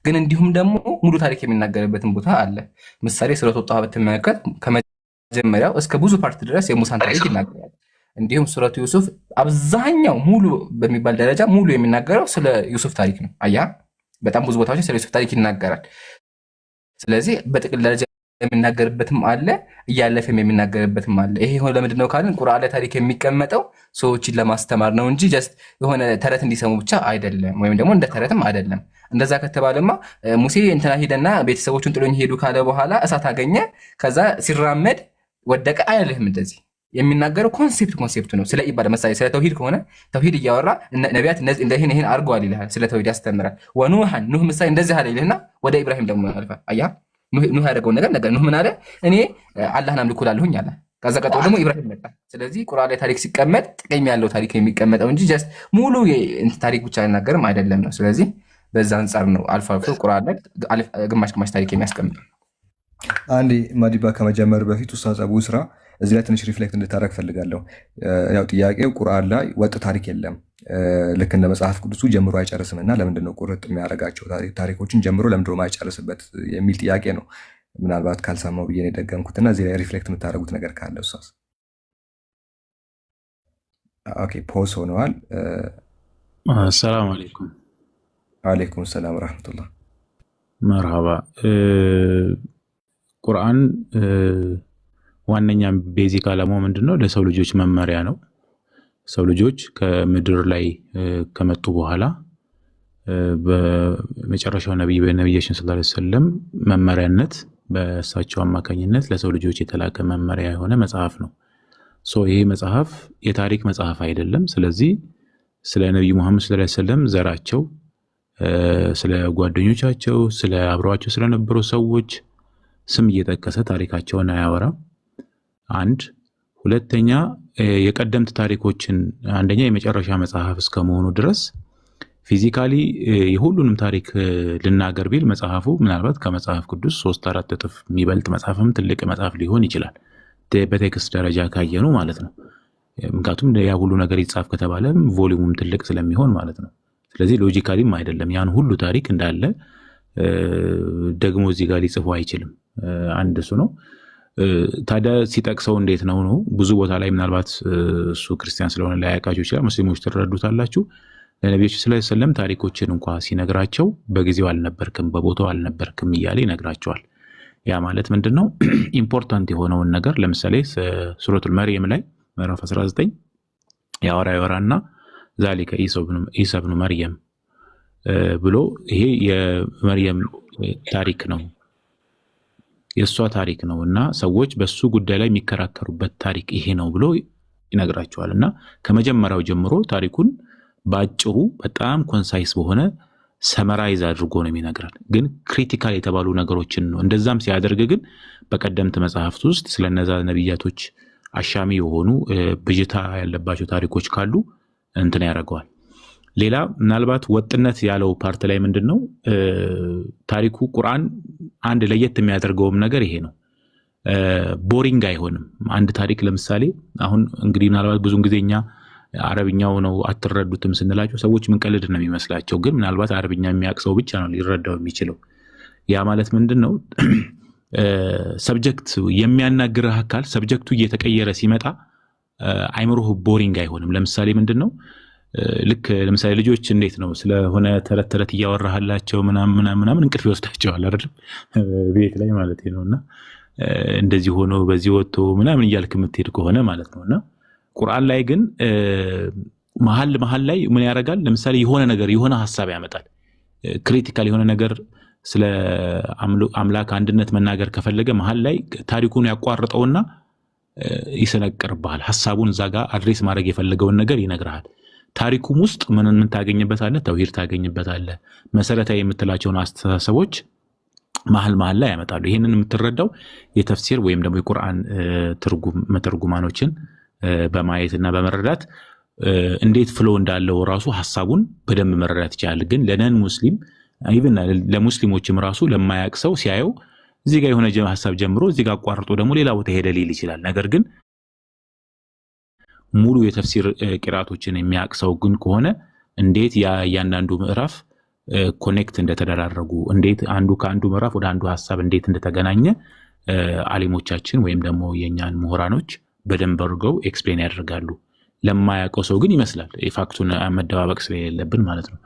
ግን እንዲሁም ደግሞ ሙሉ ታሪክ የሚናገርበትን ቦታ አለ። ምሳሌ ስለ ጣሃ ብትመለከት ከመጀመሪያው እስከ ብዙ ፓርት ድረስ የሙሳን ታሪክ ይናገራል። እንዲሁም ሱረቱ ዩሱፍ አብዛኛው ሙሉ በሚባል ደረጃ ሙሉ የሚናገረው ስለ ዩሱፍ ታሪክ ነው። አያ በጣም ብዙ ቦታዎች ስለ ዩሱፍ ታሪክ ይናገራል። ስለዚህ በጥቅል ደረጃ የሚናገርበትም አለ፣ እያለፈም የሚናገርበትም አለ። ይሄ ሆነ ለምንድን ነው ካልን ቁርአን ላይ ታሪክ የሚቀመጠው ሰዎችን ለማስተማር ነው እንጂ ጀስት የሆነ ተረት እንዲሰሙ ብቻ አይደለም፣ ወይም ደግሞ እንደ ተረትም አይደለም። እንደዛ ከተባለማ ሙሴ እንትና ሄደና ቤተሰቦቹን ጥሎኝ ሄዱ ካለ በኋላ እሳት አገኘ፣ ከዛ ሲራመድ ወደቀ አይልህም። እንደዚህ የሚናገረው ኮንሴፕት ነው። ስለ ኢባዳ መሳይ ስለ ተውሂድ ከሆነ ተውሂድ እያወራ ነቢያት ይሄን አድርገዋል ይልሃል። ስለ ተውሂድ ያስተምራል። ወኑሐን ኑህ ምሳሌ እንደዚህ አለ ይልህና ወደ ኢብራሂም ደግሞ ያልፋል። አያ ኑህ ያደረገውን ነገር ኑህ ምን አለ? እኔ አላህን አምልኩ እላለሁኝ አለ። ከዛ ቀጥሎ ደግሞ ኢብራሂም መጣ። ስለዚህ ቁርአን ላይ ታሪክ ሲቀመጥ ጥቅም ያለው ታሪክ የሚቀመጠው እንጂ ጀስት ሙሉ ታሪክ ብቻ አይናገርም አይደለም ነው። ስለዚህ በዛ አንጻር ነው አልፎ አልፎ ቁርአን ላይ ግማሽ ታሪክ የሚያስቀምጠው።
አንዴ ማዲባ ከመጀመር በፊት ኡስታዝ አቡ ስራ እዚህ ላይ ትንሽ ሪፍሌክት እንድታደርግ ፈልጋለሁ። ያው ጥያቄው ቁርአን ላይ ወጥ ታሪክ የለም፣ ልክ እንደ መጽሐፍ ቅዱሱ ጀምሮ አይጨርስም እና ለምንድን ነው ቁርጥ የሚያደርጋቸው ታሪኮችን ጀምሮ ለምንድን ነው የማይጨርስበት የሚል ጥያቄ ነው። ምናልባት ካልሰማው ብዬ ነው የደገምኩትና እዚህ ላይ ሪፍሌክት የምታደርጉት ነገር ካለ ኡስታዝ። ኦኬ ፖዝ ሆነዋል።
ሰላም አለይኩም።
አለይኩም ሰላም ወራህመቱላህ።
መርሃባ። ቁርአን ዋነኛ ቤዚክ ዓላማው ምንድነው? ለሰው ልጆች መመሪያ ነው። ሰው ልጆች ከምድር ላይ ከመጡ በኋላ በመጨረሻው ነብይ በነብያችን ሰለላሁ ዐለይሂ ወሰለም መመሪያነት በእሳቸው አማካኝነት ለሰው ልጆች የተላከ መመሪያ የሆነ መጽሐፍ ነው። ይሄ መጽሐፍ የታሪክ መጽሐፍ አይደለም። ስለዚህ ስለ ነብዩ መሐመድ ሰለላሁ ዐለይሂ ወሰለም ዘራቸው፣ ስለ ጓደኞቻቸው፣ ስለ አብረዋቸው ስለነበሩ ሰዎች ስም እየጠቀሰ ታሪካቸውን አያወራም። አንድ ሁለተኛ የቀደምት ታሪኮችን አንደኛ የመጨረሻ መጽሐፍ እስከመሆኑ ድረስ ፊዚካሊ የሁሉንም ታሪክ ልናገር ቢል መጽሐፉ ምናልባት ከመጽሐፍ ቅዱስ 3-4 እጥፍ የሚበልጥ መጽሐፍም ትልቅ መጽሐፍ ሊሆን ይችላል፣ በቴክስት ደረጃ ካየኑ ማለት ነው። ምክንያቱም ያ ሁሉ ነገር ይጻፍ ከተባለ ቮሊዩሙም ትልቅ ስለሚሆን ማለት ነው። ስለዚህ ሎጂካሊም አይደለም ያን ሁሉ ታሪክ እንዳለ ደግሞ እዚህ ጋር ሊጽፉ አይችልም። አንድ እሱ ነው። ታዲያ ሲጠቅሰው እንዴት ነው? ብዙ ቦታ ላይ ምናልባት እሱ ክርስቲያን ስለሆነ ላያውቃቸው ይችላል፣ ሙስሊሞች ትረዱታላችሁ። ለነቢዩ ሰለላሁ ዐለይሂ ወሰለም ታሪኮችን እንኳ ሲነግራቸው በጊዜው አልነበርክም፣ በቦታው አልነበርክም እያለ ይነግራቸዋል። ያ ማለት ምንድን ነው? ኢምፖርታንት የሆነውን ነገር ለምሳሌ ሱረቱል መርየም ላይ ምዕራፍ 19 ያወራና ዛሊከ ኢሳ ብኑ መርየም ብሎ ይሄ የመርየም ታሪክ ነው፣ የእሷ ታሪክ ነው እና ሰዎች በሱ ጉዳይ ላይ የሚከራከሩበት ታሪክ ይሄ ነው ብሎ ይነግራቸዋል። እና ከመጀመሪያው ጀምሮ ታሪኩን በአጭሩ በጣም ኮንሳይስ በሆነ ሰመራይዝ አድርጎ ነው የሚነግራል። ግን ክሪቲካል የተባሉ ነገሮችን ነው። እንደዛም ሲያደርግ ግን በቀደምት መጽሐፍት ውስጥ ስለነዛ ነቢያቶች አሻሚ የሆኑ ብዥታ ያለባቸው ታሪኮች ካሉ እንትን ያደርገዋል። ሌላ ምናልባት ወጥነት ያለው ፓርት ላይ ምንድን ነው ታሪኩ ቁርአን አንድ ለየት የሚያደርገውም ነገር ይሄ ነው። ቦሪንግ አይሆንም። አንድ ታሪክ ለምሳሌ አሁን እንግዲህ ምናልባት ብዙን ጊዜ እኛ አረብኛው ነው አትረዱትም ስንላቸው ሰዎች ምን ቀልድ ነው የሚመስላቸው፣ ግን ምናልባት አረብኛ የሚያውቅ ሰው ብቻ ነው ሊረዳው የሚችለው። ያ ማለት ምንድን ነው? ሰብጀክት የሚያናግርህ አካል ሰብጀክቱ እየተቀየረ ሲመጣ አይምሮህ ቦሪንግ አይሆንም። ለምሳሌ ምንድን ነው ልክ ለምሳሌ ልጆች እንዴት ነው ስለሆነ ተረት እያወራህላቸው ምናምን እንቅልፍ ይወስዳቸዋል አይደል? ቤት ላይ ማለት ነውና እንደዚህ ሆኖ በዚህ ወጥቶ ምናምን እያልክ የምትሄድ ከሆነ ማለት ነውና ቁርአን ላይ ግን መሀል ላይ ምን ያደርጋል? ለምሳሌ የሆነ ነገር የሆነ ሐሳብ ያመጣል። ክሪቲካል የሆነ ነገር ስለ አምላክ አንድነት መናገር ከፈለገ መሀል ላይ ታሪኩን ያቋርጠውና ይሰነቅርብሃል። ሐሳቡን እዛ ጋር አድሬስ ማድረግ የፈለገውን ነገር ይነግርሃል። ታሪኩም ውስጥ ምን ታገኝበታለህ? ተውሂድ ታገኝበታለህ። መሰረታዊ የምትላቸውን አስተሳሰቦች መሀል ላይ ያመጣሉ። ይሄንን የምትረዳው የተፍሲር ወይም ደግሞ የቁርአን መተርጉማኖችን በማየትና በመረዳት እንዴት ፍሎ እንዳለው ራሱ ሐሳቡን በደንብ መረዳት ይችላል። ግን ለነን ሙስሊም ኢቭን ለሙስሊሞችም ራሱ ለማያውቅ ሰው ሲያየው እዚህ ጋር የሆነ ሐሳብ ጀምሮ እዚህ ጋር አቋርጦ ደግሞ ሌላ ቦታ ሄደ ሊል ይችላል። ነገር ግን ሙሉ የተፍሲር ቂራቶችን የሚያውቅ ሰው ግን ከሆነ እንዴት ያያንዳንዱ ምዕራፍ ኮኔክት እንደተደራረጉ እንዴት አንዱ ከአንዱ ምዕራፍ ወደ አንዱ ሐሳብ እንዴት እንደተገናኘ አሊሞቻችን ወይም ደግሞ የኛን ምሁራኖች በደንብ አድርገው ኤክስፕሌን ያደርጋሉ። ለማያውቀው ሰው ግን ይመስላል። ፋክቱን መደባበቅ ስለሌለብን ማለት ነው።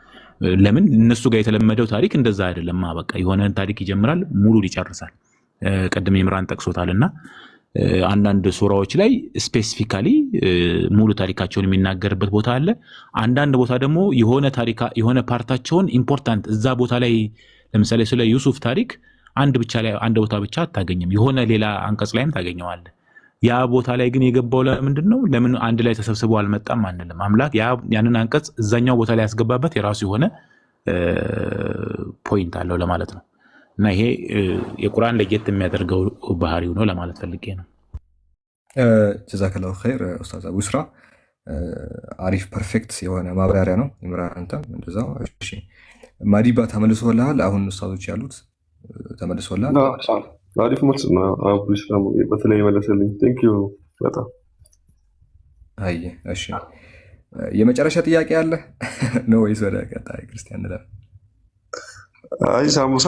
ለምን እነሱ ጋር የተለመደው ታሪክ እንደዛ አይደለም። በቃ የሆነ ታሪክ ይጀምራል፣ ሙሉ ይጨርሳል። ቀድም ኢምራን ጠቅሶታልና አንዳንድ ሱራዎች ላይ ስፔሲፊካሊ ሙሉ ታሪካቸውን የሚናገርበት ቦታ አለ። አንዳንድ ቦታ ደግሞ የሆነ ፓርታቸውን ኢምፖርታንት እዛ ቦታ ላይ ለምሳሌ ስለ ዩሱፍ ታሪክ አንድ ቦታ ብቻ አታገኝም። የሆነ ሌላ አንቀጽ ላይም ታገኘዋለህ። ያ ቦታ ላይ ግን የገባው ለምንድን ነው? ለምን አንድ ላይ ተሰብስበው አልመጣም አንልም። አምላክ ያንን አንቀጽ እዛኛው ቦታ ላይ ያስገባበት የራሱ የሆነ ፖይንት አለው ለማለት ነው። እና ይሄ የቁርአን ለየት የሚያደርገው ባህሪው ነው ለማለት ፈልጌ ነው።
ጀዛከላሁ ኸይር ኡስታዝ አቡ ይስራ፣ አሪፍ ፐርፌክት የሆነ ማብራሪያ ነው። ኢምራን አንተም እንደዛው። እሺ ማዲባ ተመልሶልሃል? አሁን ኡስታዞች ያሉት ተመልሶልሃል?
አሪፍ መልስ ነው አቡ ይስራ በተለይ መለሰልኝ። ቴንክ ዩ በጣም
አይ። እሺ የመጨረሻ ጥያቄ አለ ነው ወይስ ወደ ቀጣይ ክርስቲያን? አይ ሳሙሳ